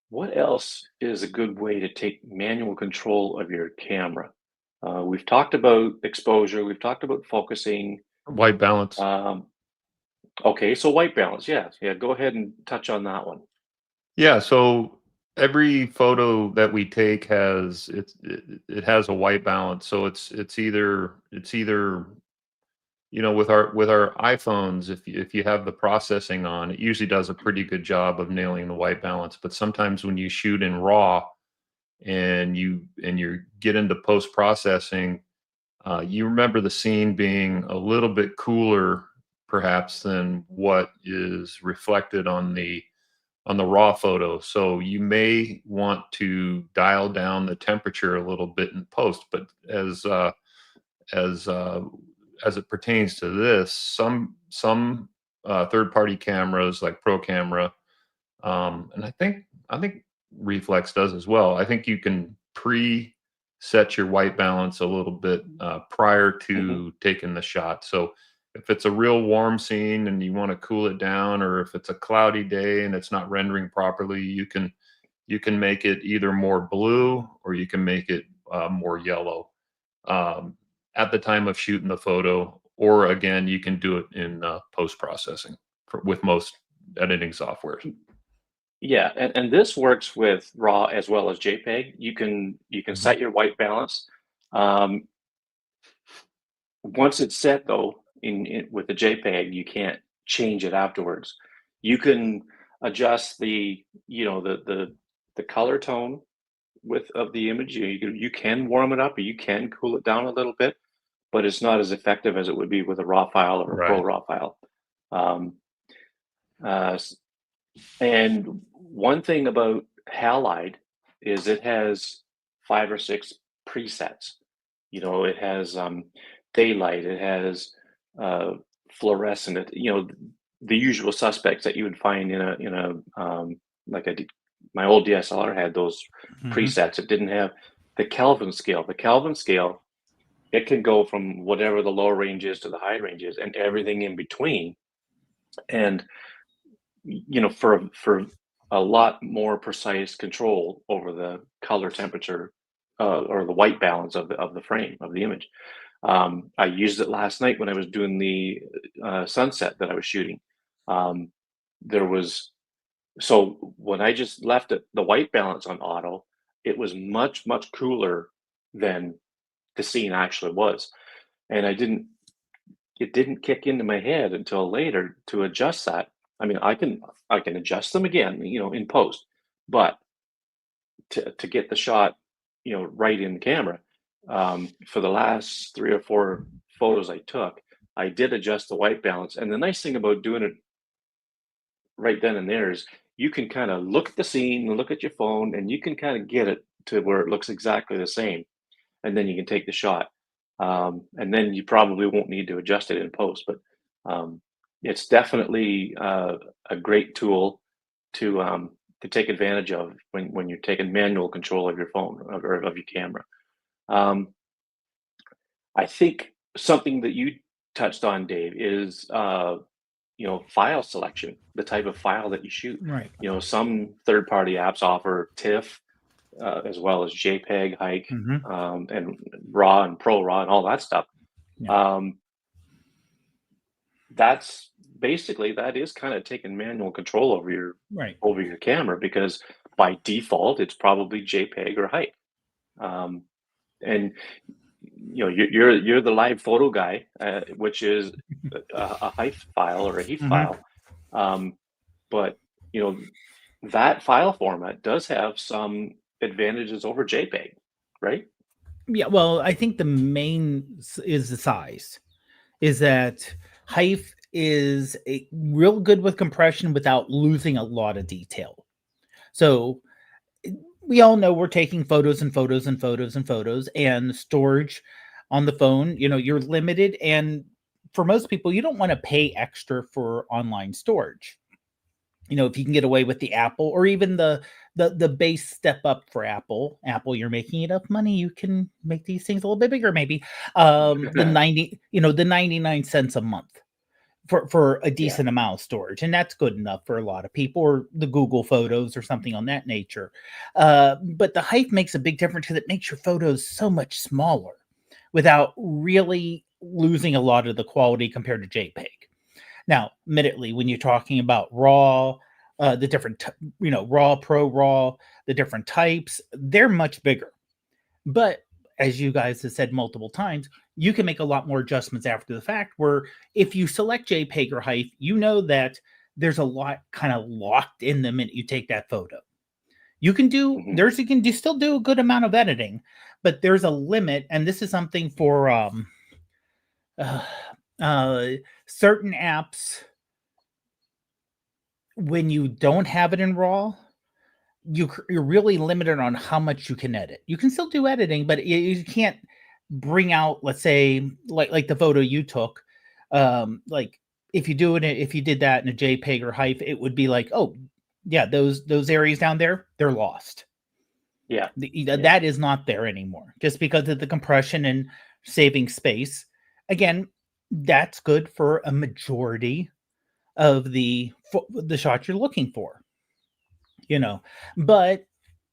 what else is a good way to take manual control of your camera? We've talked about exposure. We've talked about focusing. White balance. Um, okay, so white balance. Yeah, yeah. Go ahead and touch on that one. Yeah, so every photo that we take it has a white balance. So it's either with our iPhones, if you have the processing on, it usually does a pretty good job of nailing the white balance. But sometimes when you shoot in RAW and you get into post processing, you remember the scene being a little bit cooler perhaps than what is reflected on the raw photo. So you may want to dial down the temperature a little bit in post. But as uh, as it pertains to this, some third-party cameras like Pro Camera, and I think Reflex does as well. I think you can set your white balance a little bit prior to Mm-hmm. taking the shot. So if it's a real warm scene and you want to cool it down, or if it's a cloudy day and it's not rendering properly, you can make it either more blue or you can make it more yellow at the time of shooting the photo. Or again, you can do it in post processing with most editing softwares. Yeah, and this works with RAW as well as JPEG. You can set your white balance. Um, Once it's set though, with the JPEG, you can't change it afterwards. You can adjust the the color tone of the image. You can warm it up or you can cool it down a little bit, but it's not as effective as it would be with a RAW file or a Right. Pro RAW file. Um, uh, and one thing about Halide is it has 5 or 6 presets. It has daylight, it has uh, fluorescent, the usual suspects that you would find like my old DSLR had those presets. It didn't have the Kelvin scale. The Kelvin scale, it can go from whatever the low range is to the high range is, and everything in between. And for a lot more precise control over the color temperature or the white balance of the frame of the image. I used it last night when I was doing the sunset that I was shooting. Um, there was So when I just left the white balance on auto, it was much cooler than the scene actually was, and it didn't kick into my head until later to adjust that. I mean, I can adjust them again, in post, but to get the shot, right in the camera, for the last 3 or 4 photos I took, I did adjust the white balance. And the nice thing about doing it right then and there is you can kind of look at the scene, look at your phone, and you can kind of get it to where it looks exactly the same, and then you can take the shot. And then you probably won't need to adjust it in post, but um, it's definitely a great tool to take advantage of when you're taking manual control of your phone or of your camera. Um, I think something that you touched on, Dave, is file selection, the type of file that you shoot. Right. Some third-party apps offer TIFF as well as JPEG, Hike, Mhm. and RAW and Pro RAW and all that stuff. Yeah. Um, that's that is kind of taking manual control Right. over your camera, because by default it's probably JPEG or Hike. Um, and you're the live photo guy, which is a Hike file or a HEIF Mhm. file. But you know that file format does have some advantages over JPEG, right? Yeah, well, I think the is the size. Is that Hive is real good with compression without losing a lot of detail. So we all know we're taking photos and photos and photos and photos, and storage on the phone, you're limited. And for most people, you don't want to pay extra for online storage. If you can get away with the Apple, or even the base step up for Apple, you're making enough money, you can make these things a little bit bigger, maybe. The 99 cents a month for a Yeah. decent amount of storage, and that's good enough for a lot of people, or the Google Photos or something on that nature. But the height makes a big difference, because it makes your photos so much smaller without really losing a lot of the quality compared to JPEG. Now, admittedly, when you're talking about RAW, the different, RAW, Pro RAW, the different types, they're much bigger. But as you guys have said multiple times, you can make a lot more adjustments after the fact, where if you select JPEG or height, that there's a lot kind of locked in the minute you take that photo. You can Mhm. still do a good amount of editing, but there's a limit. And this is something for uh, certain apps. When you don't have it in RAW, you're really limited on how much you can edit. You can still do editing, but you can't bring out, let's say, like the photo you took. Like if you did that in a JPEG or HEIF, it would be like, oh yeah, those areas down there, they're lost. Yeah. That is not there anymore, just because of the compression and saving space. Again, that's good for a majority of the shots you're looking for, but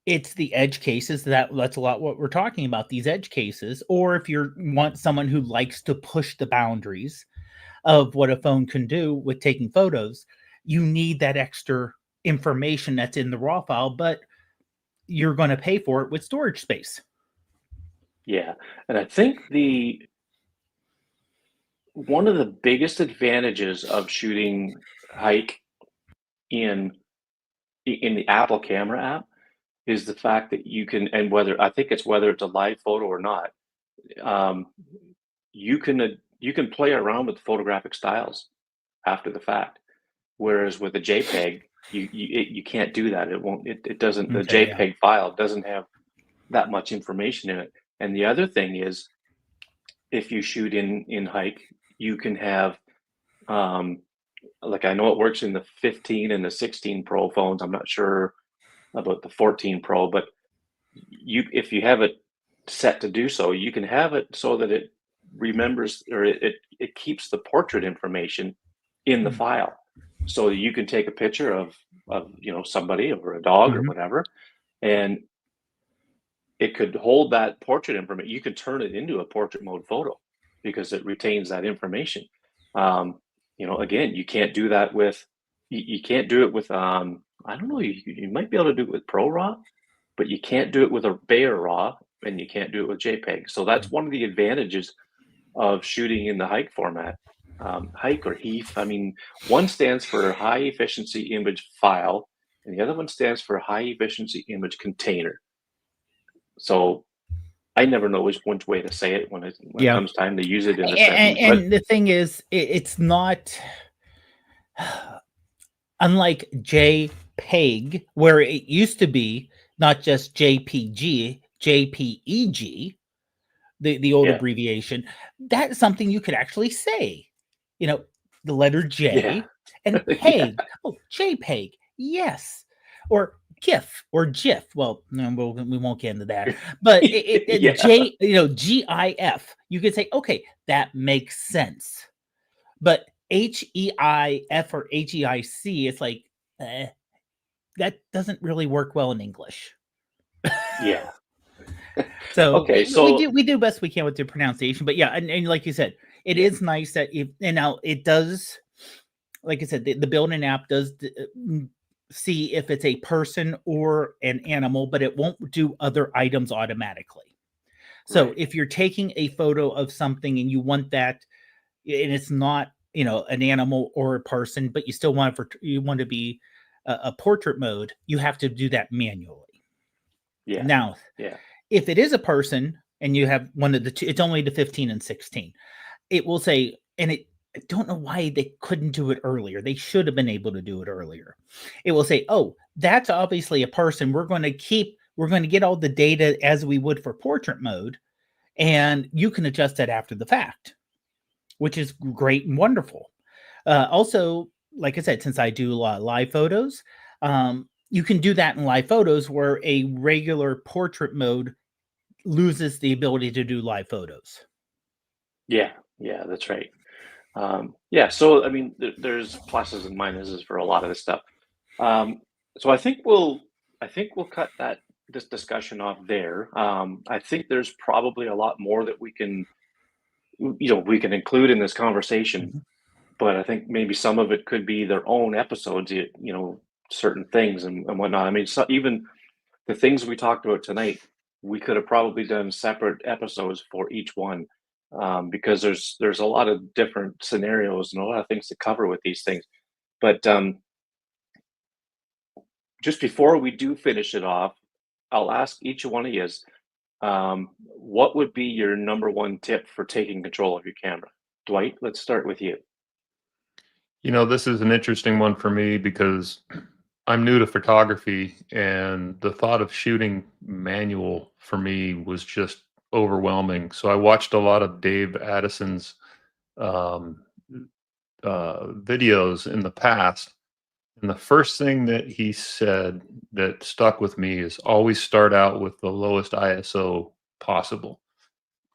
it's the edge cases that's a lot what we're talking about, these edge cases. Or if you want someone who likes to push the boundaries of what a phone can do with taking photos, you need that extra information that's in the raw file, but you're going to pay for it with storage space. Yeah. And I think one of the biggest advantages of shooting hike in the Apple camera app is the fact that you can, and whether it's a live photo or not, um, you can play around with photographic styles after the fact. Whereas with a JPEG, you can't do that. It doesn't. The Okay, JPEG file doesn't have that much information in it. And the other thing is, if you shoot in hike, you can have, like, I know it works in the 15 and the 16 Pro phones. I'm not sure about the 14 Pro, but if you have it set to do so, you can have it so that it remembers, or it keeps the portrait information in the file. So you can take a picture of somebody or a dog or whatever, and it could hold that portrait information. You could turn it into a portrait mode photo because it retains that information. Again, you can't do that with, you can't do it with, I don't know, you might be able to do it with ProRAW, but you can't do it with a Bayer RAW, and you can't do it with JPEG. So that's one of the advantages of shooting in the hike format. Hike or HEIF, I mean, one stands for high efficiency image file, and the other one stands for high efficiency image container. So I never know which way to say it when it comes time to use it in a sentence. And the thing is, it's not unlike JPEG, where it used to be not just JPG, JPEG, the old abbreviation. That's something you could actually say. The letter J and PEG. Oh, JPEG. Yes. Or GIF or GIF. Well, no, we won't get into that. But GIF. You could say, okay, that makes sense. But HEIF or HEIC, it's like, that doesn't really work well in English. Yeah. So okay, so we do best we can with the pronunciation, but yeah, and like you said, it is nice that and now it does, like I said, the built-in app does see if it's a person or an animal, but it won't do other items automatically. So if you're taking a photo of something and you want that, and it's not an animal or a person, but you still want to be a portrait mode, you have to do that manually. Yeah. Now, if it is a person and you have one of the two, it's only the 15 and 16. It will say, and I don't know why they couldn't do it earlier. They should have been able to do it earlier. It will say, oh, that's obviously a person. We're going to get all the data as we would for portrait mode, and you can adjust that after the fact, which is great and wonderful. Also, like I said, since I do a lot of live photos, you can do that in live photos where a regular portrait mode loses the ability to do live photos. Yeah, that's right. So I mean, there's pluses and minuses for a lot of this stuff. So I think we'll cut this discussion off there. I think there's probably a lot more that we can include in this conversation, but I think maybe some of it could be their own episodes. Certain things and whatnot. I mean, so even the things we talked about tonight, we could have probably done separate episodes for each one, because there's a lot of different scenarios and a lot of things to cover with these things. But just before we do finish it off, I'll ask each one of you, what would be your number one tip for taking control of your camera? Dwight, let's start with you. This is an interesting one for me because I'm new to photography, and the thought of shooting manual for me was just overwhelming. So I watched a lot of Dave Addison's videos in the past, And the first thing that he said that stuck with me is always start out with the lowest ISO possible.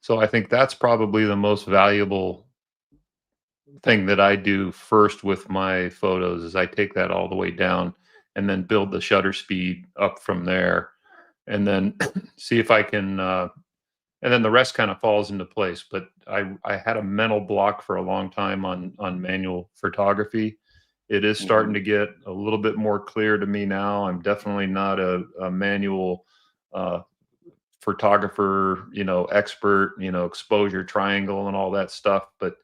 So I think that's probably the most valuable thing that I do first with my photos is I take that all the way down and then build the shutter speed up from there, and then see if I can and then the rest kind of falls into place. But I had a mental block for a long time on manual photography. It is starting to get a little bit more clear to me now. I'm definitely not a manual uh, photographer, expert, exposure triangle and all that stuff. But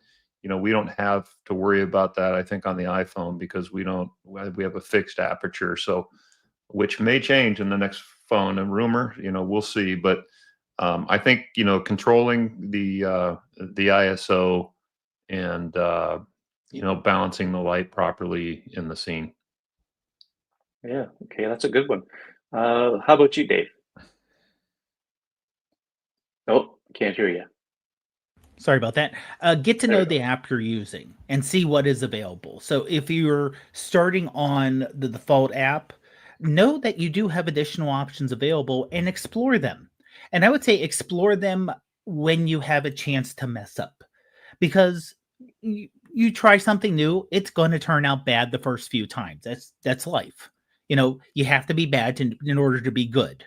we don't have to worry about that. I think on the iPhone because we have a fixed aperture, so which may change in the next phone. A rumor, we'll see. But I think controlling the ISO and balancing the light properly in the scene. Yeah. Okay, that's a good one. How about you, Dave? Oh, can't hear you. Sorry about that. Get to There know we go. the app you're using and see what is available. So if you're starting on the default app, know that you do have additional options available and explore them. And I would say explore them when you have a chance to mess up, because you try something new, it's going to turn out bad the first few times. That's life. You have to be bad in order to be good.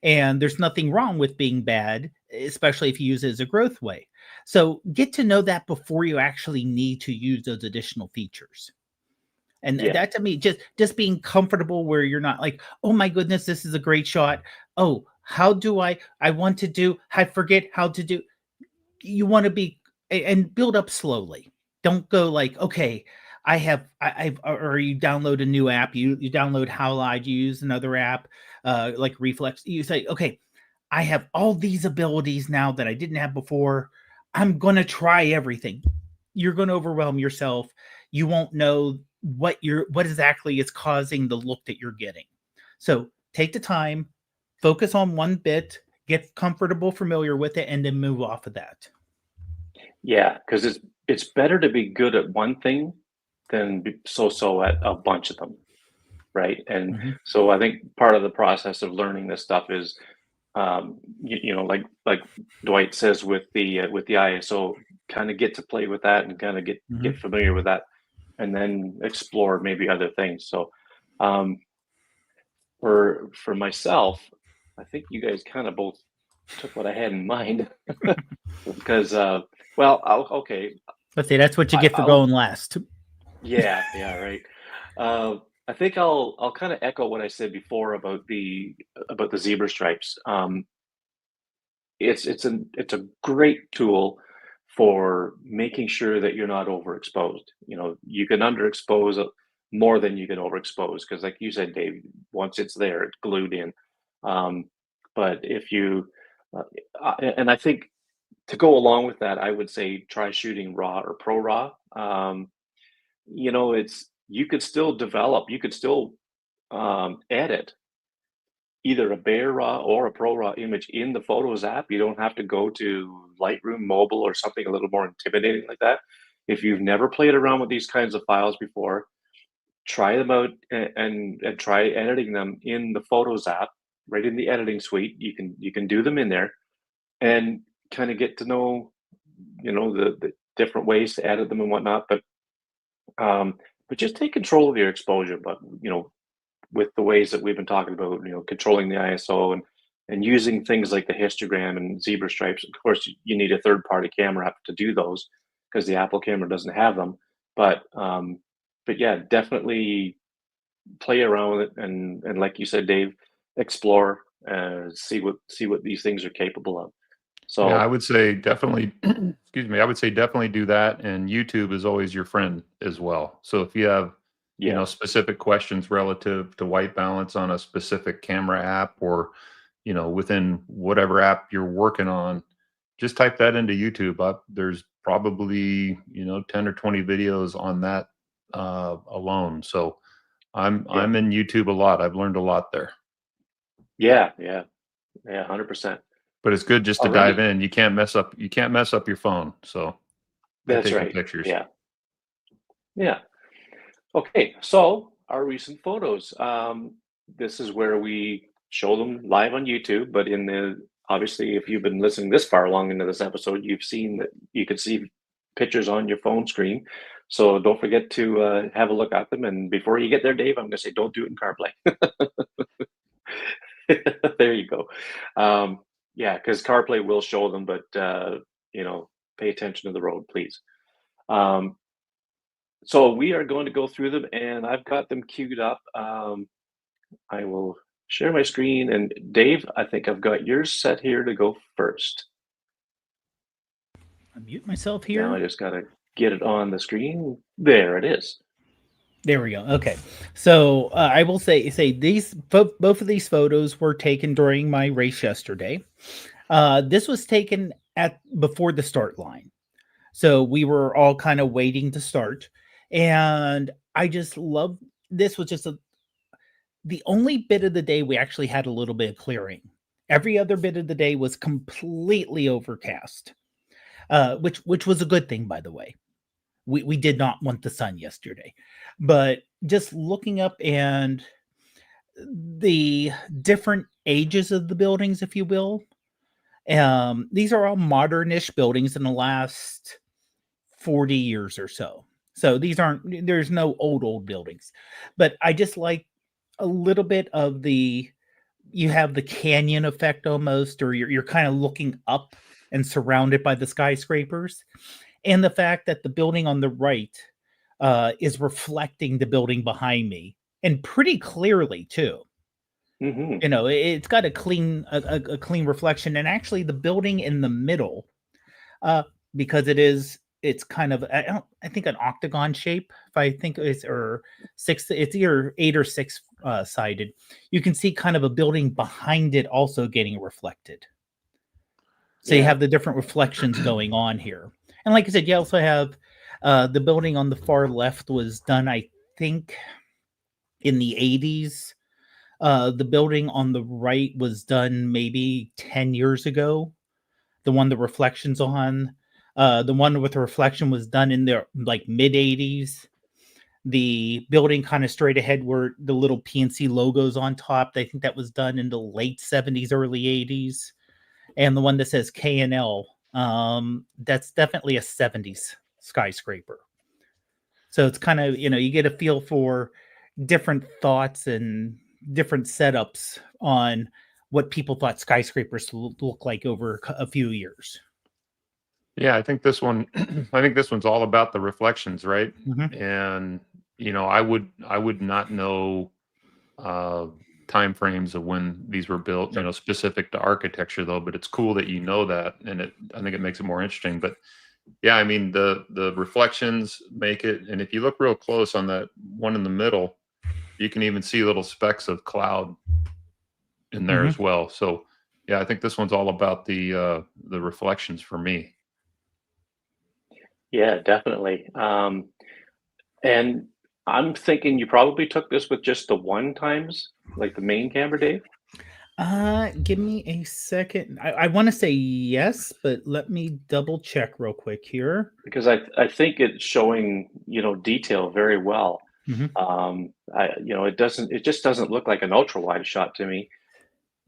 And there's nothing wrong with being bad, especially if you use it as a growth way. So get to know that before you actually need to use those additional features. And Yeah. that to me, just being comfortable where you're not like, oh my goodness, this is a great shot. Oh, how do I want to do, I forget how to do. You want to be and build up slowly. Don't go like, okay, I've or you download a new app, you download Howlide, you use another app, like Reflex. You say, okay, I have all these abilities now that I didn't have before. I'm gonna try everything. You're gonna overwhelm yourself. You won't know what exactly is causing the look that you're getting. So take the time, focus on one bit, get comfortable, familiar with it, and then move off of that. Yeah, because it's better to be good at one thing than be so-so at a bunch of them, right? And Mhm. so I think part of the process of learning this stuff is, like Dwight says with the ISO, kind of get to play with that and kind of get Mhm. familiar with that, and then explore maybe other things. So, um, for myself, I think you guys kind of both took what I had in mind because, well, okay, Let's say that's what you get for I'll going last. yeah, yeah, right. I think I'll kind of echo what I said before about the zebra stripes. It's a great tool for making sure that you're not overexposed. You can underexpose more than you can overexpose because, like you said, Dave, once it's there, it's glued in. Um, but if you, and I think to go along with that, I would say try shooting raw or pro raw. It's you could still develop, you could still edit either a bare raw or a pro raw image in the Photos app. You don't have to go to Lightroom Mobile or something a little more intimidating like that. If you've never played around with these kinds of files before, try them out and try editing them in the Photos app, right in the editing suite. You can do them in there and kind of get to know, the different ways to edit them and whatnot. Um, but just take control of your exposure. But with the ways that we've been talking about, controlling the ISO and using things like the histogram and zebra stripes. Of course, you need a third-party camera app to do those because the Apple camera doesn't have them. But yeah, definitely play around with it and like you said, Dave, explore, see what these things are capable of. Yeah, I So would say definitely, excuse me, I would say definitely do that. And YouTube is always your friend as well. So if you have, yeah, specific questions relative to white balance on a specific camera app or, within whatever app you're working on, just type that into YouTube. There's probably, 10 or 20 videos on that alone. So yeah, I'm in YouTube a lot. I've learned a lot there. yeah, yeah, yeah, 100%. But it's good just to dive Alrighty, in. You can't mess up your phone. So by that's taking right. pictures. Yeah, yeah. Okay, so our recent photos. This is where we show them live on YouTube, but obviously, if you've been listening this far along into this episode, you've seen that you can see pictures on your phone screen. So don't forget to have a look at them. And before you get there, Dave, I'm going to say don't do it in CarPlay. There you go. Yeah, because CarPlay will show them, but pay attention to the road, please. So we are going to go through them, and I've got them queued up. I will share my screen, and Dave, I think I've got yours set here to go first. I mute myself here. Now I just got to get it on the screen. There it is. There we go. Okay, so I will say these both of these photos were taken during my race yesterday. This was taken before the start line, so we were all kind of waiting to start, and I just love this. Was just the only bit of the day we actually had a little bit of clearing. Every other bit of the day was completely overcast, which was a good thing, by the way. We did not want the sun yesterday, but just looking up and the different ages of the buildings, if you will, these are all modernish buildings in the last 40 years or so. So there's no old buildings, but I just like a little bit of you have the canyon effect almost, or you're kind of looking up and surrounded by the skyscrapers. And the fact that the building on the right is reflecting the building behind me, and pretty clearly too. Mm-hmm. It's got a clean reflection, and actually the building in the middle, because it's kind of I think an octagon shape. If I think it's either 8 or 6 sided. You can see kind of a building behind it also getting reflected. So you have the different reflections going on here. And like I said, you also have the building on the far left was done, I think, in the 80s. The building on the right was done maybe 10 years ago. The one the reflections on. The one with the reflection was done in the mid 80s. The building kind of straight ahead where the little PNC logos on top, I think that was done in the late 70s, early 80s. And the one that says K&L, that's definitely a 70s skyscraper. So it's kind of, you get a feel for different thoughts and different setups on what people thought skyscrapers look like over a few years. Yeah, I think this one's all about the reflections, right? Mm-hmm. And I would not know time frames of when these were built, specific to architecture though, but it's cool that you know that, and I think it makes it more interesting. But yeah, I mean the reflections make it, and if you look real close on that one in the middle, you can even see little specks of cloud in there as well. So yeah, I think this one's all about the reflections for me. Yeah, definitely. And I'm thinking you probably took this with just the one times, like the main camera, Dave? Give me a second. I want to say yes, but let me double check real quick here. Because I think it's showing, detail very well. It just doesn't look like an ultra wide shot to me,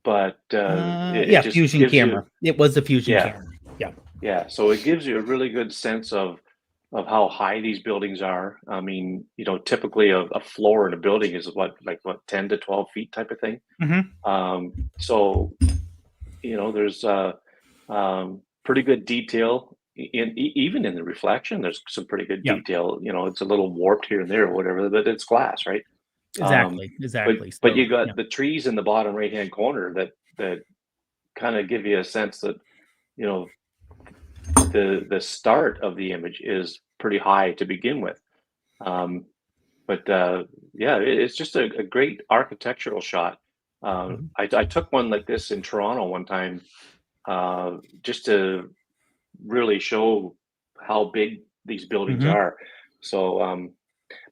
but it just Fusion camera. It was a Fusion camera. Yeah. Yeah. So it gives you a really good sense of how high these buildings are. I mean, typically a floor in a building is what 10 to 12 feet type of thing. So, there's pretty good detail even in the reflection. There's some pretty good detail. It's a little warped here and there or whatever, but it's glass, right? Exactly. But you got the trees in the bottom right hand corner that kind of give you a sense that the start of the image is pretty high to begin with. It's just a great architectural shot. I took one like this in Toronto one time, just to really show how big these buildings are. So,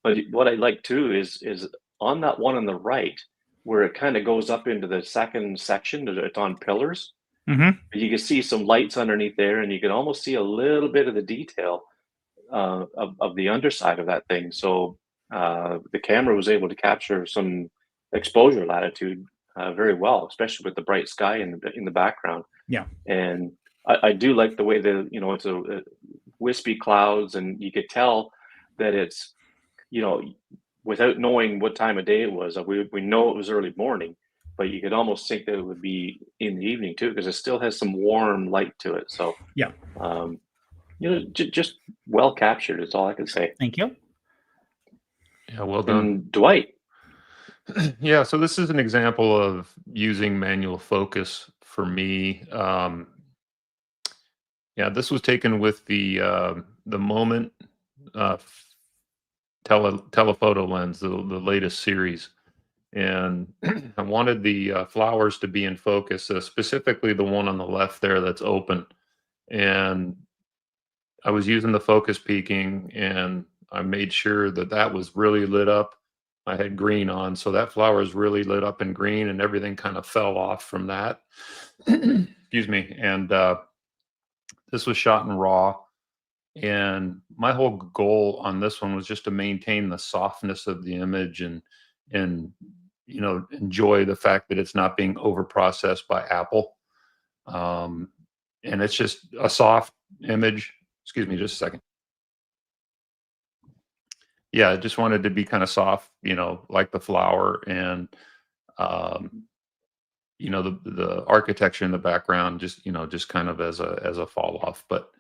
but what I like too is on that one on the right, where it kind of goes up into the second section, it's on pillars. You can see some lights underneath there, and you can almost see a little bit of the detail of the underside of that thing. So the camera was able to capture some exposure latitude very well, especially with the bright sky in the background. Yeah. And I do like the way it's a wispy clouds, and you could tell that it's, you know, without knowing what time of day it was, we know it was early morning, but you could almost think that it would be in the evening too, because it still has some warm light to it. So, Yeah. just well captured is all I can say. Thank you. Yeah, well done. And Dwight, Yeah, so this is an example of using manual focus for me. Yeah, this was taken with the Moment telephoto lens, the latest series, and I wanted the flowers to be in focus, specifically the one on the left there that's open. And I was using the focus peaking, and I made sure that that was really lit up. I had green on, so that flower is really lit up in green, and everything kind of fell off from that. Excuse me. And this was shot in RAW, and my whole goal on this one was just to maintain the softness of the image and enjoy the fact that it's not being over processed by Apple. And it's just a soft image. Excuse me, just a second. Yeah, I just wanted to be kind of soft, like the flower, and the architecture in the background, just kind of as a fall off. But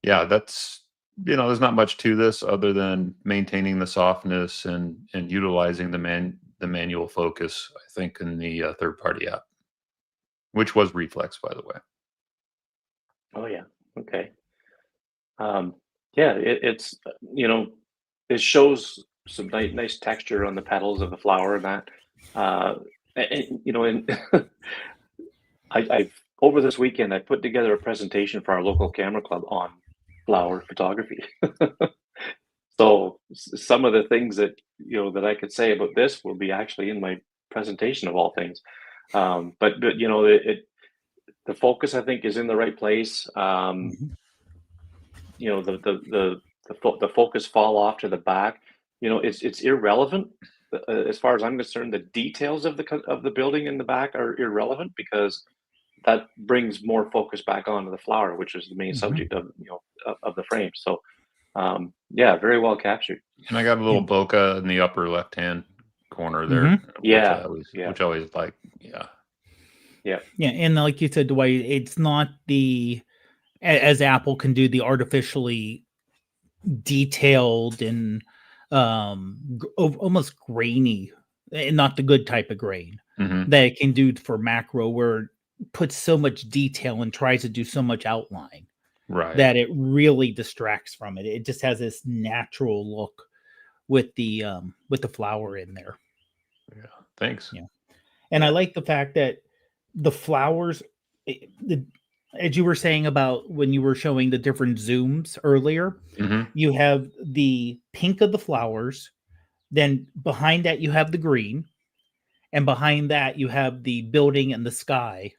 yeah, that's there's not much to this other than maintaining the softness and utilizing the manual focus, I think, in the third party app, which was Reflex, by the way. oh yeah, okay. Yeah, it's it shows some nice texture on the petals of the flower and that. And I've over this weekend I put together a presentation for our local camera club on flower photography. So some of the things that that I could say about this will be actually in my presentation of all things. But the focus I think is in the right place. Mhm. The focus fall off to the back. It's irrelevant as far as I'm concerned. The details of the building in the back are irrelevant because that brings more focus back onto the flower, which is the main Mhm. subject of the frame. So yeah, very well captured. And I got a little Yeah. bokeh in the upper left hand corner there, Mhm. Yeah, which I always like. Yeah. yeah, Yeah, and like you said, Dwight, it's not as Apple can do the artificially detailed and almost grainy, and not the good type of grain Hmm. that it can do for macro, where it puts so much detail and tries to do so much outline Right. that it really distracts from it. It just has this natural look with the flower in there. Yeah. Thanks. Yeah. And I like the fact that the flowers, as you were saying about when you were showing the different zooms earlier, Hmm. you have the pink of the flowers, then behind that you have the green, and behind that you have the building and the sky.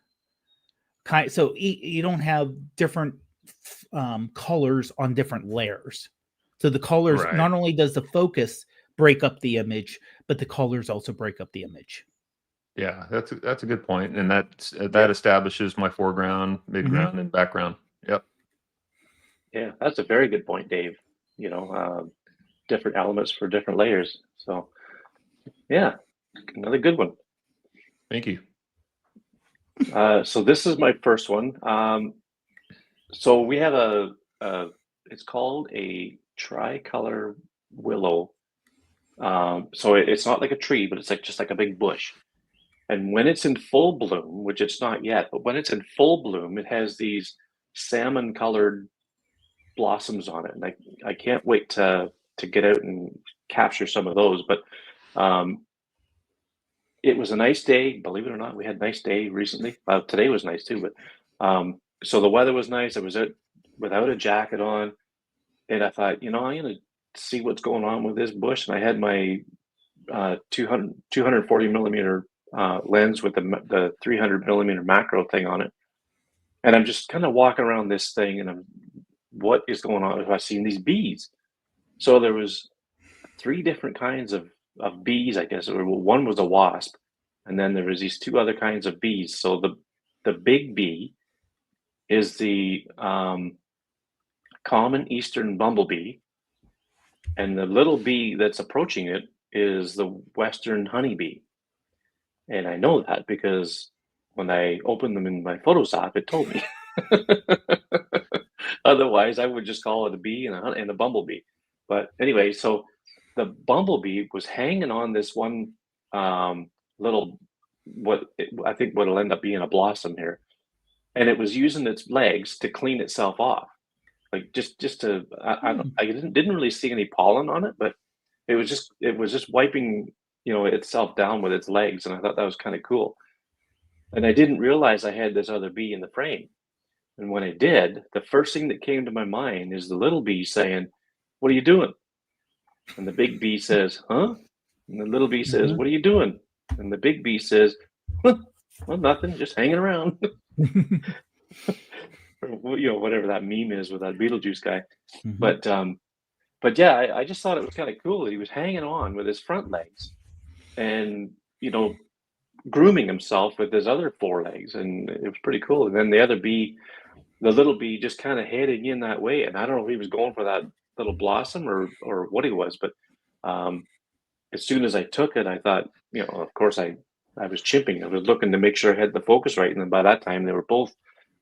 So you don't have different colors on different layers. So the colors, Right. not only does the focus break up the image, but the colors also break up the image. Yeah, that's a good point, and that yeah, establishes my foreground, Mhm. midground, and background. Yep. yeah. That's a very good point, Dave. Different elements for different layers. So yeah, another good one. Thank you. So this is my first one. So we have it's called a tricolor willow. So it's not like a tree, but it's like just like a big bush. And when it's in full bloom, which it's not yet, but when it's in full bloom, it has these salmon colored blossoms on it. And I can't wait to get out and capture some of those. But um, it was a nice day, believe it or not. We had a nice day recently. Today was nice too, but so the weather was nice. I was out without a jacket on, and I thought, I'm gonna see what's going on with this bush. And I had my 240 millimeter lens with the 300 millimeter macro thing on it, and I'm just kind of walking around this thing, and what is going on? I've seen these bees. So there was three different kinds of bees, I guess. Or one was a wasp, and then there was these two other kinds of bees. So the big bee is the common eastern bumblebee, and the little bee that's approaching it is the western honeybee. And I know that because when I opened them in my Photos app, it told me. Otherwise, I would just call it a bee and a bumblebee. But anyway, so the bumblebee was hanging on this one little, I think what'll end up being a blossom here, and it was using its legs to clean itself off, like just to. I didn't really see any pollen on it, but it was just wiping itself down with its legs, and I thought that was kind of cool. And I didn't realize I had this other bee in the frame. And when I did, the first thing that came to my mind is the little bee saying, "What are you doing?" And the big bee says, "Huh?" And the little bee says, "What are you doing?" And the big bee says, "Well, nothing, just hanging around." Or, whatever that meme is with that Beetlejuice guy. But yeah, I just thought it was kind of cool that he was hanging on with his front legs and, grooming himself with his other four legs, and it was pretty cool. And then the little bee, just kind of heading in that way, and I don't know if he was going for that little blossom or what he was, but as soon as I took it, I thought, of course, I was chimping. I was looking to make sure I had the focus right, and then by that time they were both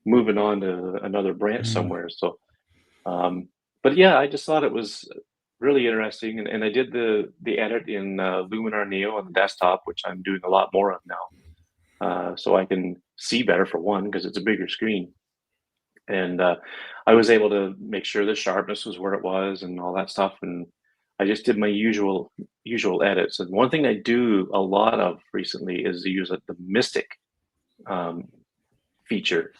moving on to another branch somewhere. So, but yeah, I just thought it was really interesting, and I did the edit in Luminar Neo on the desktop, which I'm doing a lot more of now, so I can see better for one because it's a bigger screen, and I was able to make sure the sharpness was where it was and all that stuff, and I just did my usual edits. And one thing I do a lot of recently is to use the Mystic feature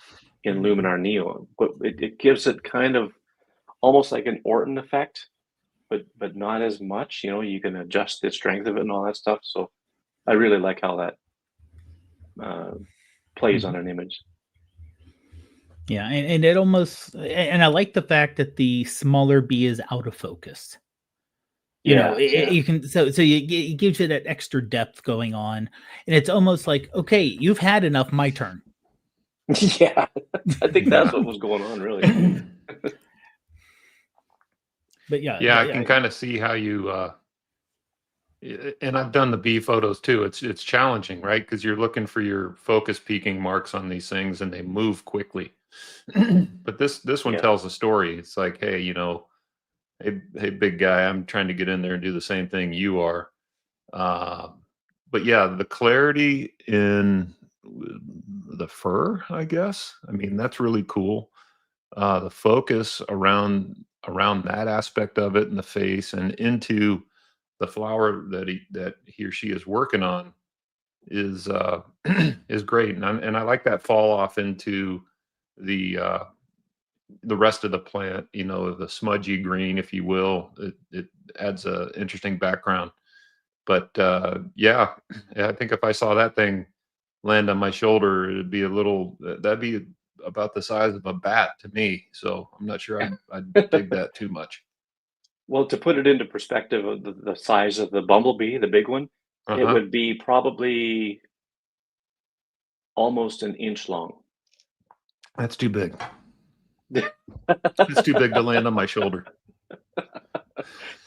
in Luminar Neo. It gives it kind of almost like an Orton effect, but not as much. You can adjust the strength of it and all that stuff. So I really like how that plays on an image. Yeah, and it almost, and I like the fact that the smaller bee is out of focus. Yeah, You can, so it gives you that extra depth going on, and it's almost like, okay, you've had enough, my turn. Yeah, I think that's what was going on, really. But yeah, Yeah, I can kind of see how you and I've done the bee photos too. It's challenging, right? Because you're looking for your focus peaking marks on these things and they move quickly. But this one tells a story. It's like, hey, hey, big guy, I'm trying to get in there and do the same thing you are. But yeah, the clarity in the fur, I guess. I mean, that's really cool. The focus around that aspect of it in the face and into the flower that he or she is working on is is great. And I like that fall off into the rest of the plant, the smudgy green, if you will. It adds a interesting background. But yeah, I think if I saw that thing land on my shoulder, that'd be about the size of a bat to me. So I'm not sure I'd dig that too much. Well, to put it into perspective of the size of the bumblebee, the big one, it would be probably almost an inch long. That's too big. It's too big to land on my shoulder.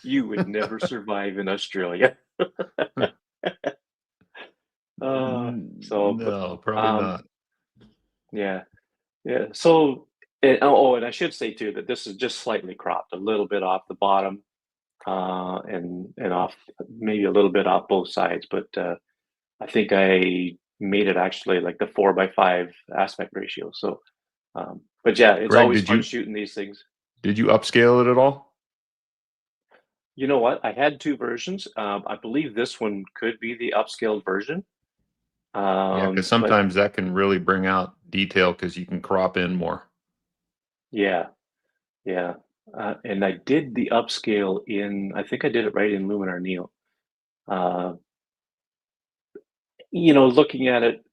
You would never survive in Australia. No, probably not. Yeah. So, and I should say too that this is just slightly cropped, a little bit off the bottom, and off maybe a little bit off both sides. But I think I made it actually like the 4:5 aspect ratio. So, but yeah, it's Greg, always fun shooting these things. Did you upscale it at all? You know what? I had two versions. I believe this one could be the upscaled version. Yeah, because sometimes that can really bring out detail because you can crop in more. Yeah. And I did the upscale I think I did it right in Luminar Neo. Looking at it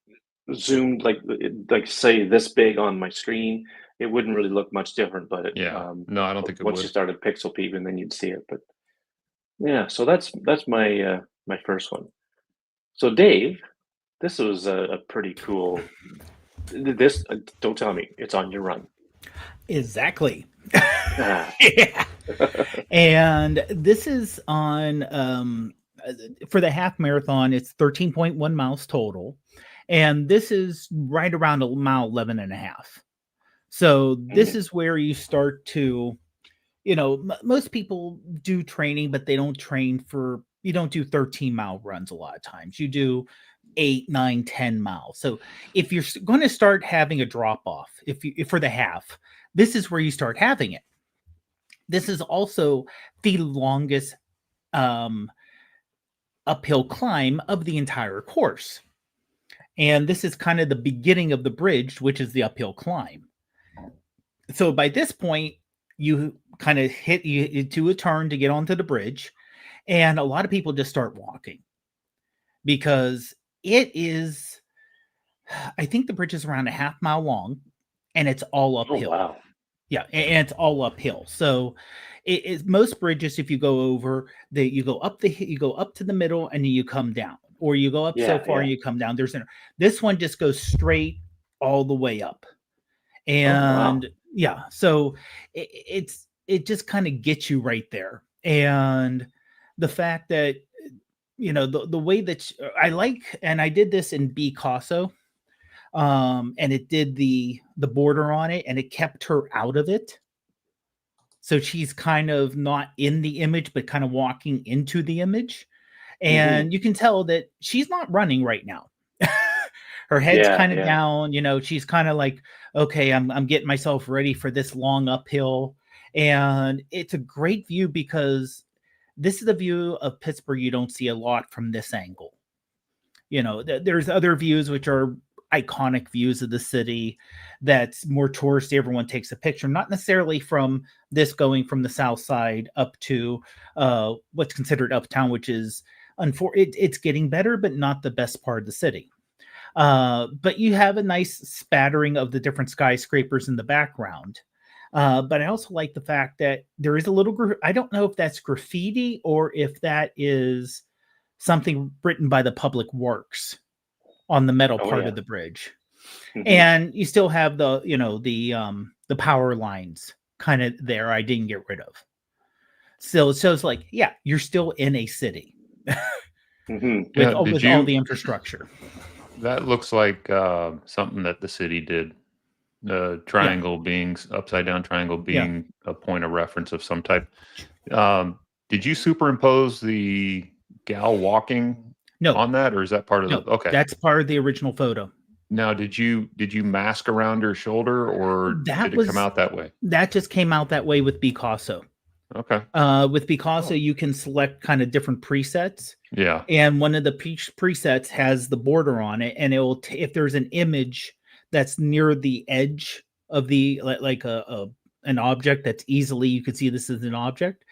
zoomed like say this big on my screen, it wouldn't really look much different. But no, I don't think it once would. you started pixel peeping, then you'd see it. But Yeah, so that's my my first one. So Dave, this was a pretty cool. This don't tell me it's on your run. Exactly. Ah. Yeah. And this is on uh, for the half marathon, it's 13.1 miles total. And this is right around a mile 11 and a half. So this Mm, is where you start to, most people do training, but they don't train for, you don't do 13-mile runs a lot of times. You do 8, 9, 10 miles. So if you're going to start having a drop off, if for the half, this is where you start having it. This is also the longest um, uphill climb of the entire course. And this is kind of the beginning of the bridge, which is the uphill climb. So by this point, you kind of hit you to a turn to get onto the bridge. And a lot of people just start walking because it is, I think the bridge is around a half mile long and it's all oh uphill. wow. Yeah, and it's all uphill. So it is most bridges, if you go over, that you go up you go up to the middle and then you come down, or you go up so Yeah, far yeah. and you come down. This one just goes straight all the way up. Oh wow. And yeah, so it just kind of gets you right there. And the fact that the way that I like, and I did this in Picasso, and it did the border on it and it kept her out of it, so she's kind of not in the image but kind of walking into the image, Hmm. and you can tell that she's not running right now. Her head's Yeah, kind of yeah. down, she's kind of like, okay, I'm getting myself ready for this long uphill. And it's a great view because this is a view of Pittsburgh you don't see a lot from this angle. There's other views which are iconic views of the city that's more touristy. Everyone takes a picture, not necessarily from this going from the south side up to what's considered uptown, which is it's getting better, but not the best part of the city. But you have a nice spattering of the different skyscrapers in the background. But I also like the fact that there is a little, I don't know if that's graffiti or if that is something written by the public works on the metal Oh part yeah. of the bridge. Hmm. And you still have the power lines kind of there. I didn't get rid of. So it's like, yeah, you're still in a city Hmm. with Yeah, all did with all the you? infrastructure. That looks like something that the city did. The Yeah, triangle being upside down triangle yeah. being a point of reference of some type. Um, did you superimpose the gal walking No, on that, or is that part of no, the? Okay. that's part of the original photo. Now, did you mask around her shoulder, or That did it come was out that way? that just came out that way with Picasso. Okay. With Picasso, Oh, you can select kind of different presets, Yeah. and one of the presets has the border on it, and it will if there's an image that's near the edge of the like a an object that's easily you could see this is an object,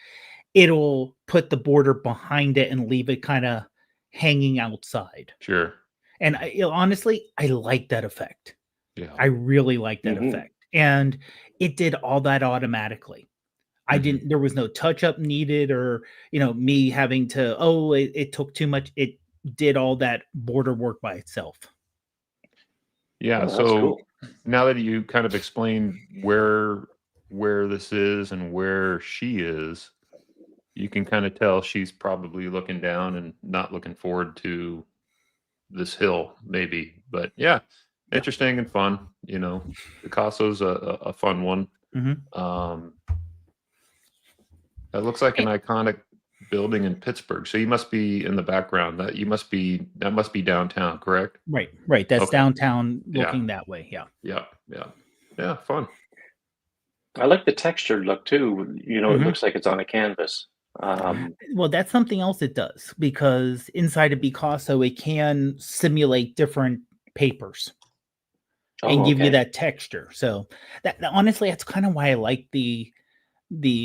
it'll put the border behind it and leave it kind of hanging outside. Sure. And honestly, I like that effect. Yeah. I really like that hmm. effect, and it did all that automatically. Mhm. There was no touch up needed, or me having to, it took too much. It did all that border work by itself. Yeah. Oh, that's So cool. now that you kind of explained where this is and where she is, you can kind of tell she's probably looking down and not looking forward to this hill, maybe. But yeah, Yeah. interesting and fun. Picasso's a fun one. Hmm. Um, that looks like an iconic building in Pittsburgh. So you must be in the background. That must be downtown, correct? Right, right. That's Okay. downtown Yeah. looking that way. Yeah. Yeah. Yeah. Yeah. Fun. I like the textured look too. It Hmm. looks like it's on a canvas. Well, that's something else it does because inside of Picasso, it can simulate different papers and Oh, give you okay. that texture. So honestly, that's kind of why I like the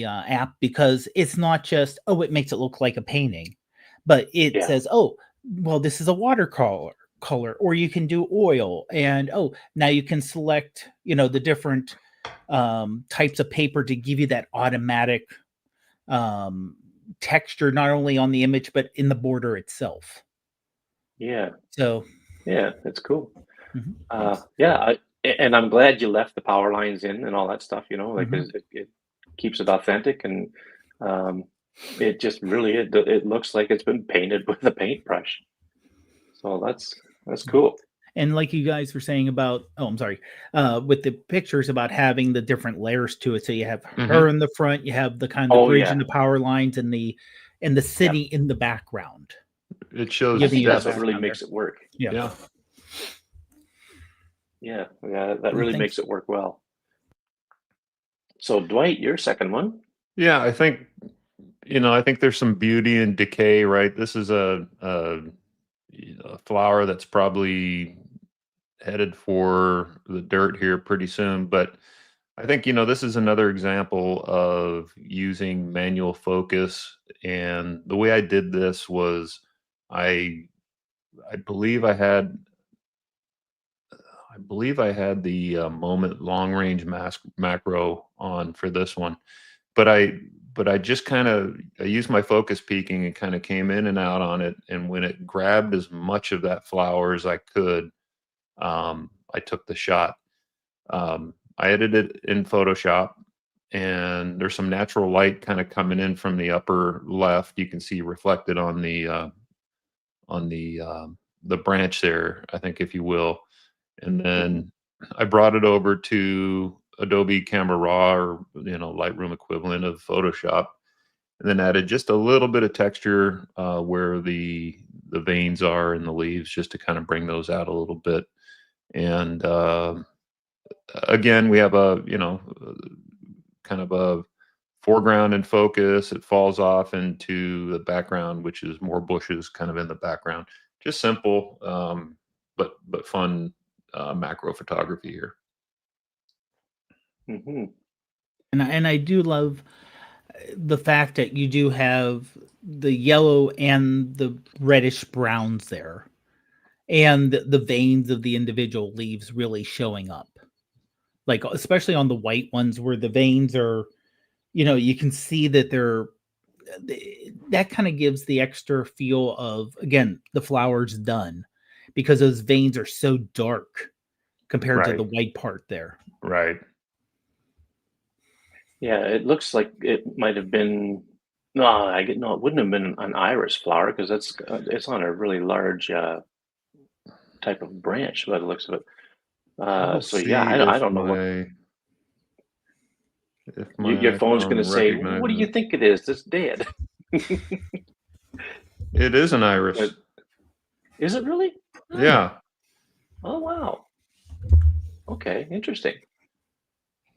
app, because it's not just, it makes it look like a painting, but it Yeah. says, well, this is a watercolor, or you can do oil, and now you can select the different types of paper to give you that automatic um texture not only on the image but in the border itself. Yeah. So Yeah, that's cool. mhm. Yeah, and I'm glad you left the power lines in and all that stuff, like Mhm. it keeps it authentic and um, it just really it looks like it's been painted with a paintbrush. So that's cool. And like you guys were saying about, oh, I'm sorry, with the pictures about having the different layers to it. So you have her Hmm. in the front, you have the kind of Oh bridge and yeah, the power lines, and the yeah. city in the background, It I shows giving think you the that's what depth. really background there. makes it work. Yeah. Yeah. Yeah, yeah, that Well, really thanks. makes it work well. So Dwight, your second one. Yeah, I think there's some beauty in decay, right? This is a flower that's probably headed for the dirt here pretty soon, but I think, this is another example of using manual focus. And the way I did this was I I believe I had the moment long range macro on for this one, but I just kind of I used my focus peaking and kind of came in and out on it. And when it grabbed as much of that flower as I could, I took the shot. I edited it in Photoshop, and there's some natural light kind of coming in from the upper left. You can see reflected on the branch there, I think, if you will. And Mhm. then I brought it over to Adobe Camera Raw, or Lightroom equivalent of Photoshop, and then added just a little bit of texture where the veins are in the leaves, just to kind of bring those out a little bit. And again, we have kind of a foreground and focus. It falls off into the background, which is more bushes kind of in the background. Just simple, but fun macro photography here. Mhm. And I do love the fact that you do have the yellow and the reddish browns there, and the veins of the individual leaves really showing up. Like especially on the white ones where the veins are, you can see that that kind of gives the extra feel of, again, the flower's done, because those veins are so dark compared to Right, the white part there. right. Yeah, it looks like it might have been. No, no. It wouldn't have been an iris flower because it's on a really large type of branch by the looks of it. We'll So yeah, see I don't know what if my your phone's going iPhone to say. What do you recognizes it. think it is? It's dead. It is an But iris. is it really? Oh, Yeah, oh wow. Okay, interesting.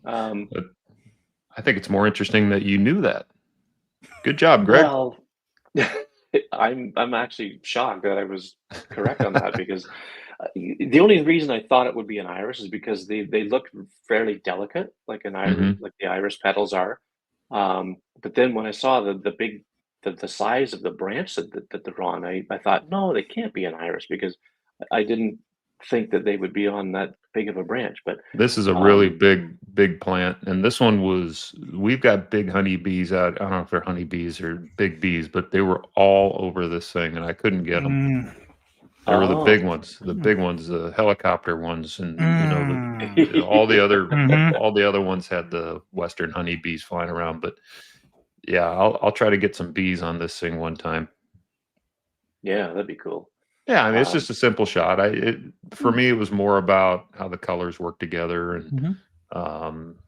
Um, but I think it's more interesting that you knew that. Good job, Greg. well, I'm actually shocked that I was correct on that because the only reason I thought it would be an iris is because they look fairly delicate, like an iris, Hmm. like the iris petals are. But then when I saw the size of the branch that they're on, I thought, no, they can't be an iris because I didn't think that they would be on that big of a branch. But This is a really um, big plant, and this one we've got big honeybees out. I don't know if they're honeybees or big bees, but they were all over this thing, and I couldn't get them. Mm, They were oh, the big ones, the helicopter ones, and mm, mhm. all the other ones had the western honeybees flying around. But yeah, I'll try to get some bees on this thing one time. yeah, that'd be cool. Yeah, I mean, it's Um, just a simple shot. For me, it was more about how the colors work together and Mhm. um,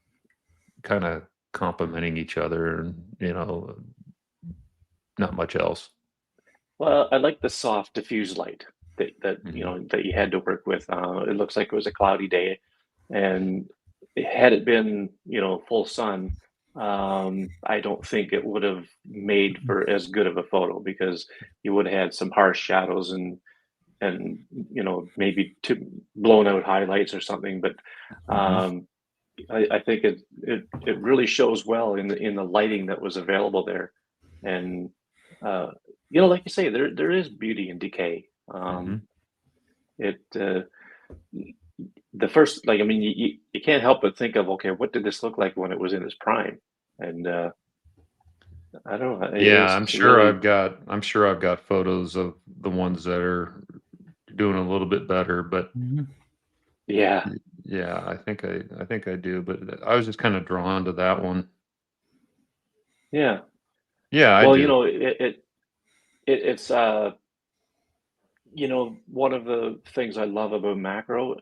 kind of complementing each other, and not much else. Well, I like the soft diffuse light that Hmm. that you had to work with. It looks like it was a cloudy day, and had it been full sun, I don't think it would have made for as good of a photo because you would have had some harsh shadows and maybe two blown out highlights or something. But Hmm. um, I think it really shows well in the lighting that was available there, and uh, like you say, there is beauty in decay. Hmm. It the first like I mean you can't help but think of, okay, what did this look like when it was in its prime, and I don't know. Yeah, It's really, I'm sure I've got photos of the ones that are doing a little bit better, but yeah, yeah, I think I do, but I was just kind of drawn to that one. yeah. Yeah, I Well, do. it's one of the things I love about macro.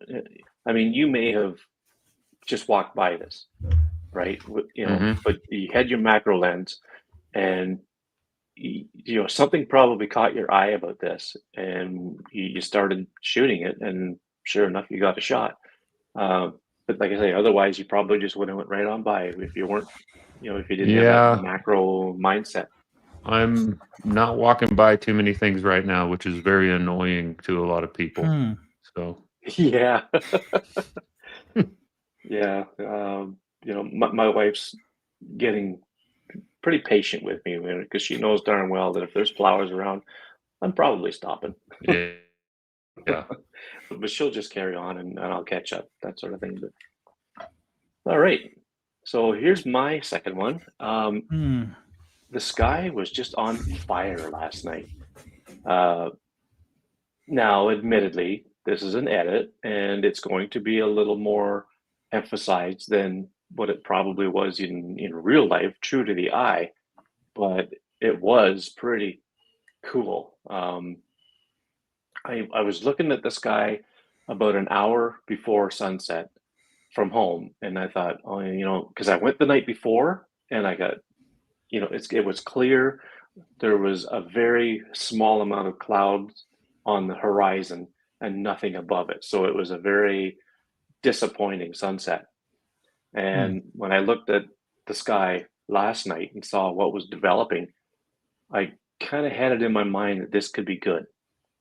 I mean, you may have just walked by this, right? Hmm. But you had your macro lens, and something probably caught your eye about this, and you started shooting it, and sure enough, you got a shot. Uh, but like I say, otherwise, you probably just would have went right on by it if you weren't, if you didn't have that Yeah, macro mindset. I'm not walking by too many things right now, which is very annoying to a lot of people. Hmm. So, Yeah, yeah. My wife's getting pretty patient with me because she knows darn well that if there's flowers around, I'm probably stopping. yeah, yeah. But she'll just carry on and I'll catch up, that sort of thing. But all right. So here's my second one. Hmm. The sky was just on fire last night. Uh, Now, admittedly, this is an edit and it's going to be a little more emphasized than what it probably was in real life, true to the eye, but it was pretty cool. I was looking at the sky about an hour before sunset from home, and I thought, oh, because I went the night before and I got, it was clear. There was a very small amount of clouds on the horizon and nothing above it. So it was a very disappointing sunset. Hmm. And when I looked at the sky last night and saw what was developing, I kind of had it in my mind that this could be good.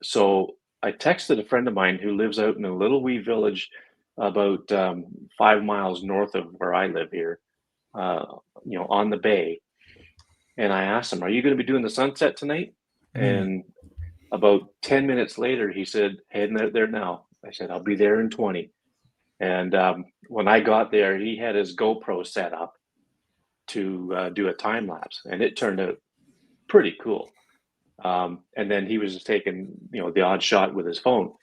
So I texted a friend of mine who lives out in a little wee village about 5 miles north of where I live here, uh, on the bay. And I asked him, "Are you going to be doing the sunset tonight?" Hmm. And about 10 minutes later, he said, "Heading out there now." I said, "I'll be there in 20." And when I got there, he had his GoPro set up to do a time lapse, and it turned out pretty cool. And then he was just taking, the odd shot with his phone.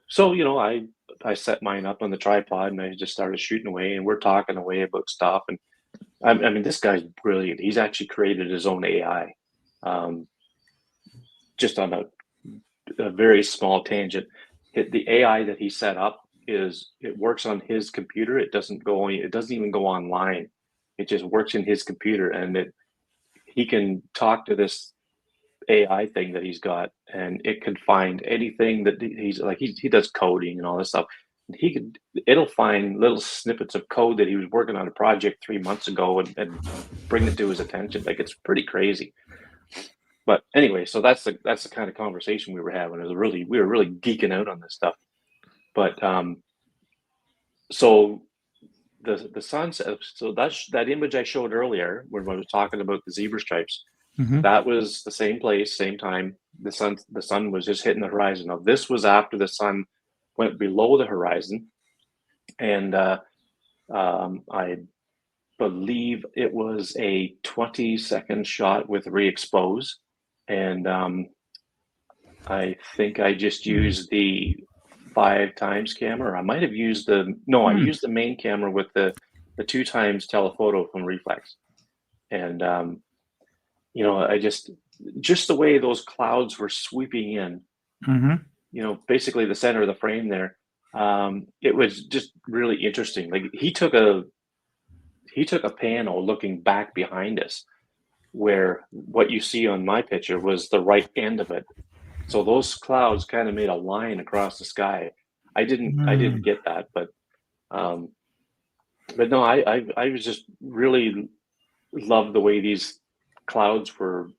So, I set mine up on the tripod and I just started shooting away, and we're talking away about stuff. And I mean, this guy's brilliant. He's actually created his own AI, um, just on a very small tangent. The AI that he set up it works on his computer. It doesn't even go online. It just works in his computer, and he can talk to this AI thing that he's got, and it can find anything that he's like. He does coding and all this stuff. It'll find little snippets of code that he was working on a project 3 months ago and bring it to his attention. Like, it's pretty crazy. But anyway, so that's the kind of conversation we were having. We were really geeking out on this stuff. But so the sunset. So that image I showed earlier, when I was talking about the zebra stripes, Hmm. that was the same place, same time. The sun was just hitting the horizon. Now this was after the sun went below the horizon, and I believe it was a 20-second shot with re-expose, and I think I just used the 5 times camera. I might have used I Hmm. used the main camera with the 2 times telephoto from reflex. And I just the way those clouds were sweeping in, Hmm. basically the center of the frame there. It was just really interesting. Like, he took a panel looking back behind us, where what you see on my picture was the right end of it. So those clouds kind of made a line across the sky. I didn't Hmm. get that, um, but no, I was just really loved the way these clouds were,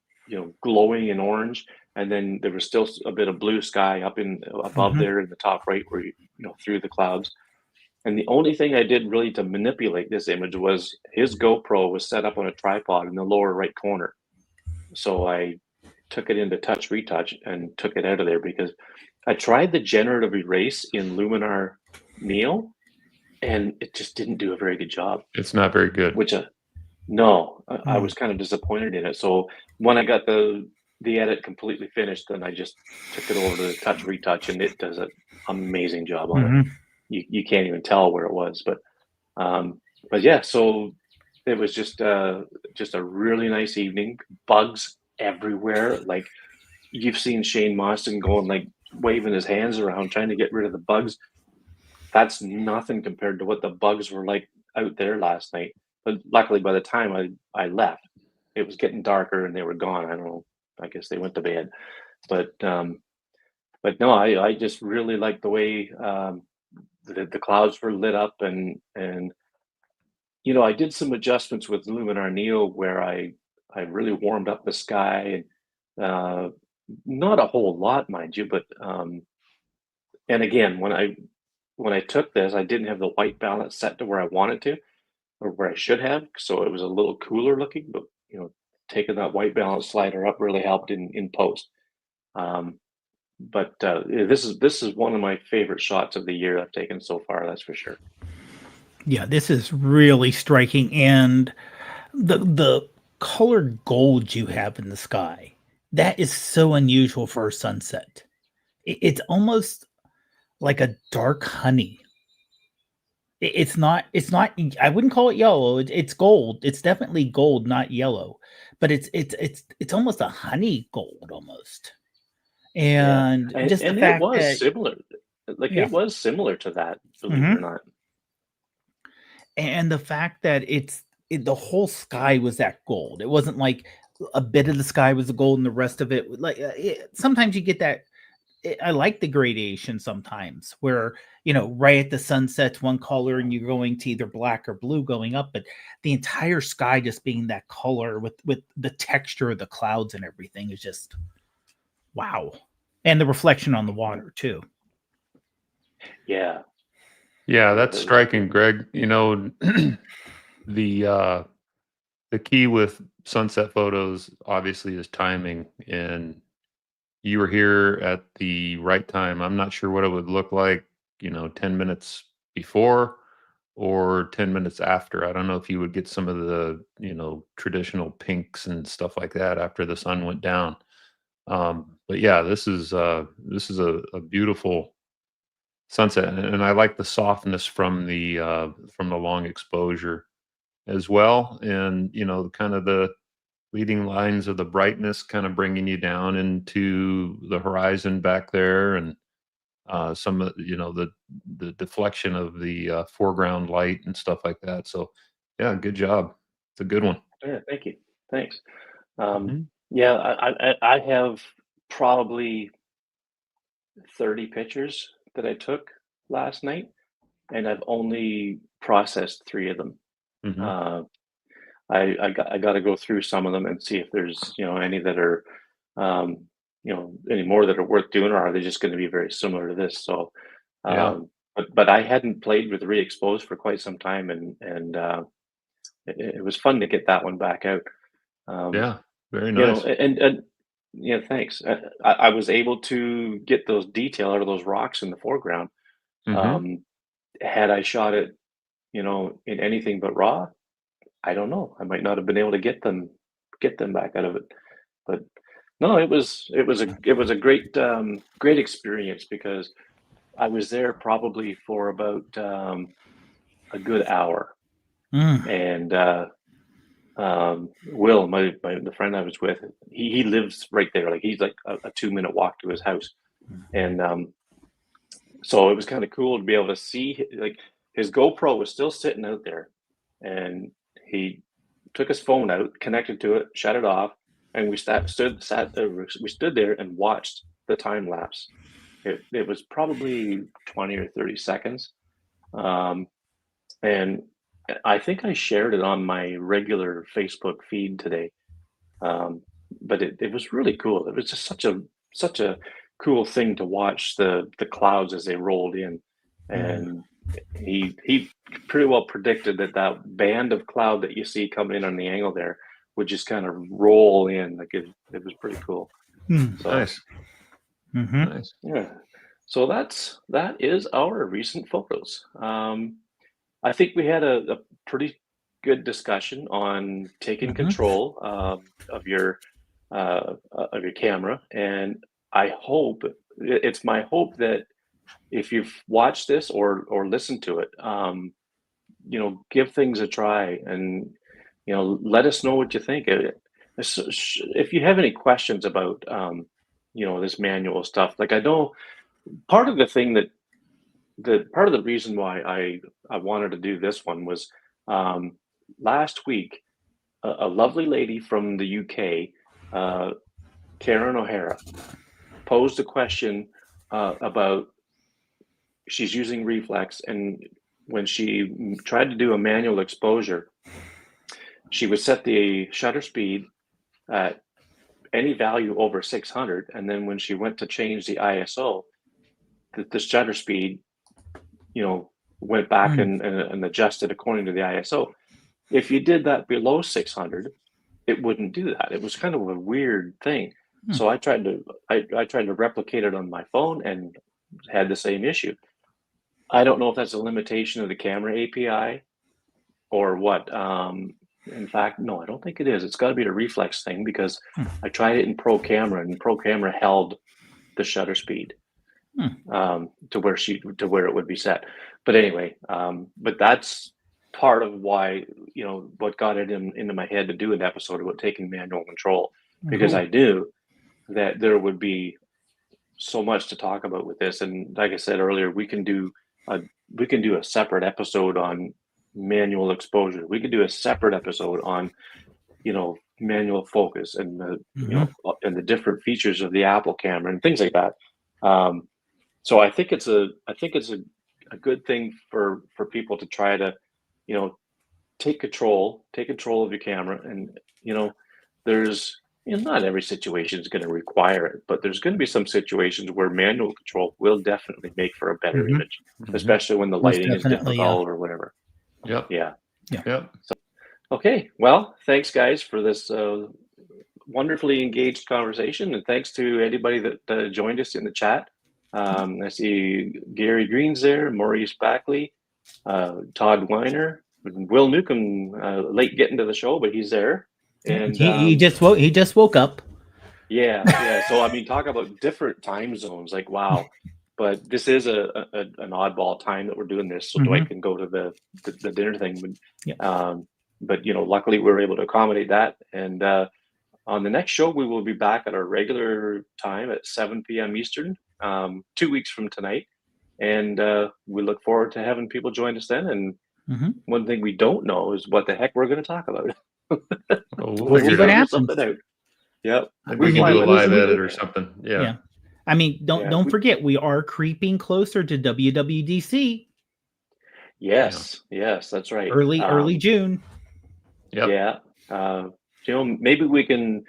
glowing in orange, and then there was still a bit of blue sky up in above Hmm. there in the top right, where through the clouds. And the only thing I did really to manipulate this image was his GoPro was set up on a tripod in the lower right corner. So I took it into touch retouch and took it out of there, because I tried the generative erase in Luminar Neo, and it just didn't do a very good job. It's not very good. Which No, I Mm. was kind of disappointed in it. So when I got the edit completely finished, then I just took it over to Touch Retouch, and it does an amazing job on it. Mhm. You can't even tell where it was, um, but yeah. So it was just a really nice evening. Bugs everywhere. Like you've seen Shane Mawson going like waving his hands around trying to get rid of the bugs. That's nothing compared to what the bugs were like out there last night. But luckily, by the time I left, it was getting darker and they were gone. I don't know. I guess they went to bed. But no, I just really like the way the clouds were lit up, and I did some adjustments with Luminar Neo where I really warmed up the sky, and not a whole lot, mind you, but and again, when I took this, I didn't have the white balance set to where I wanted to, or where I should have, so it was a little cooler looking, but taking that white balance slider up really helped in post. Um, but yeah, this is one of my favorite shots of the year I've taken so far, that's for sure. Yeah, this is really striking, and the colored gold you have in the sky, that is so unusual for a sunset. It's almost like a dark honey. It's not I wouldn't call it yellow. It's gold. It's definitely gold, not yellow. But it's almost a honey gold almost. Yeah, And just the and it fact was that similar. Like yeah. it was similar to that, believe it or Mhm. not. And the fact that the whole sky was that gold. It wasn't like a bit of the sky was the gold and the rest of it like sometimes you get that. I like the gradation sometimes where right at the sunset's one color and you're going to either black or blue going up, but the entire sky just being that color with the texture of the clouds and everything is just wow. And the reflection on the water too. Yeah, Yeah, yeah, that's striking, Greg. The uh the key with sunset photos obviously is timing, and you were here at the right time. I'm not sure what it would look like, 10 minutes before or 10 minutes after. I don't know if you would get some of the, traditional pinks and stuff like that after the sun went down. But yeah, this is a beautiful sunset, and I like the softness from the long exposure as well, and kind of the leading lines of the brightness kind of bringing you down into the horizon back there, and some of the deflection of the foreground light and stuff like that. So yeah, good job. It's a good one. yeah. Thank you, thanks. Um, Hmm. yeah, I have probably 30 pictures that I took last night, and I've only processed three of them. Hmm. Uh, I got to go through some of them and see if there's any that are um, any more that are worth doing, or are they just going to be very similar to this? So, Yeah. but I hadn't played with re-expose for quite some time, and it was fun to get that one back out. Um, Yeah. Very nice. and yeah, thanks. I was able to get those detail out of those rocks in the foreground. Hmm. Um, had I shot it, in anything but raw, I don't know. I might not have been able to get them back out of it. But no, it was a great experience because I was there probably for about a good hour, Mm. and Will, the friend I was with, he lives right there. Like he's like a 2 minute walk to his house, and so it was kind of cool to be able to see like his GoPro was still sitting out there, and he took his phone out, connected to it, shut it off, and we stood there and watched the time lapse. It was probably 20 or 30 seconds, um, and I think I shared it on my regular Facebook feed today. Um, but it was really cool. It was just such a cool thing to watch the clouds as they rolled in, Mm. and he pretty well predicted that band of cloud that you see coming in on the angle there would just kind of roll in. Like it was pretty cool. Mm. So Nice. Mhm. Nice. yeah, so that is our recent photos. I think we had a pretty good discussion on taking Mhm. control of your camera, and I hope it's my hope that if you've watched this or listened to it, give things a try and let us know what you think. If you have any questions about this manual stuff, like I know part of the thing that the part of the reason why I wanted to do this one was um, last week a lovely lady from the UK, Karen O'Hara, posed a question about she's using reflex, and when she tried to do a manual exposure, she would set the shutter speed at any value over 600, and then when she went to change the ISO, the shutter speed, went back and adjusted according to the ISO. If you did that below 600, it wouldn't do that. It was kind of a weird thing. So I tried to replicate it on my phone and had the same issue. I don't know if that's a limitation of the camera API or what. In fact, no, I don't think it is. It's got to be a reflex thing because I tried it in Pro Camera, and Pro Camera held the shutter speed to where it would be set. But anyway, but that's part of why what got it into my head to do an episode about taking manual control, because I knew that there would be so much to talk about with this. And like I said earlier, we can do a separate episode on manual exposure. We could do a separate episode on manual focus and and the different features of the Apple camera and things like that. So I think it's a good thing for people to try to take control of your camera. And there's not every situation is going to require it, but there's going to be some situations where manual control will definitely make for a better image, especially when the lighting is difficult or whatever. Yep. Yeah. Yep. So, okay. Well, thanks guys for this wonderfully engaged conversation, and thanks to anybody that joined us in the chat. I see Gary Green's there, Maurice Backley, Todd Weiner, Will Newcomb, late getting to the show, but he's there. And he just woke up. Yeah. So I mean, talk about different time zones. Like, wow. But this is an oddball time that we're doing this, so Dwight can go to the dinner thing. But luckily we were able to accommodate that. And on the next show, we will be back at our regular time at 7 p.m. Eastern, 2 weeks from tonight. And we look forward to having people join us then. And one thing we don't know is what the heck we're going to talk about. We'll figure something out. Yep. We can do a live edit or something. Yeah. I mean, don't forget, we are creeping closer to WWDC. Yes, that's right. Early June. Yep. Yeah. Maybe we can.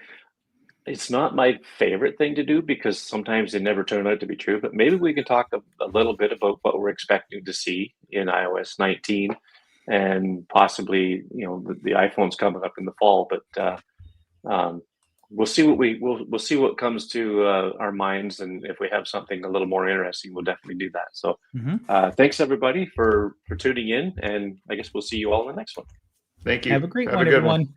It's not my favorite thing to do because sometimes they never turn out to be true. But maybe we can talk a little bit about what we're expecting to see in iOS 19, and possibly the iPhone's coming up in the fall. But we'll see we'll see what comes to our minds, and if we have something a little more interesting, we'll definitely do that. So thanks everybody for tuning in, and I guess we'll see you all in the next one. Thank you. Have a great one, good everyone.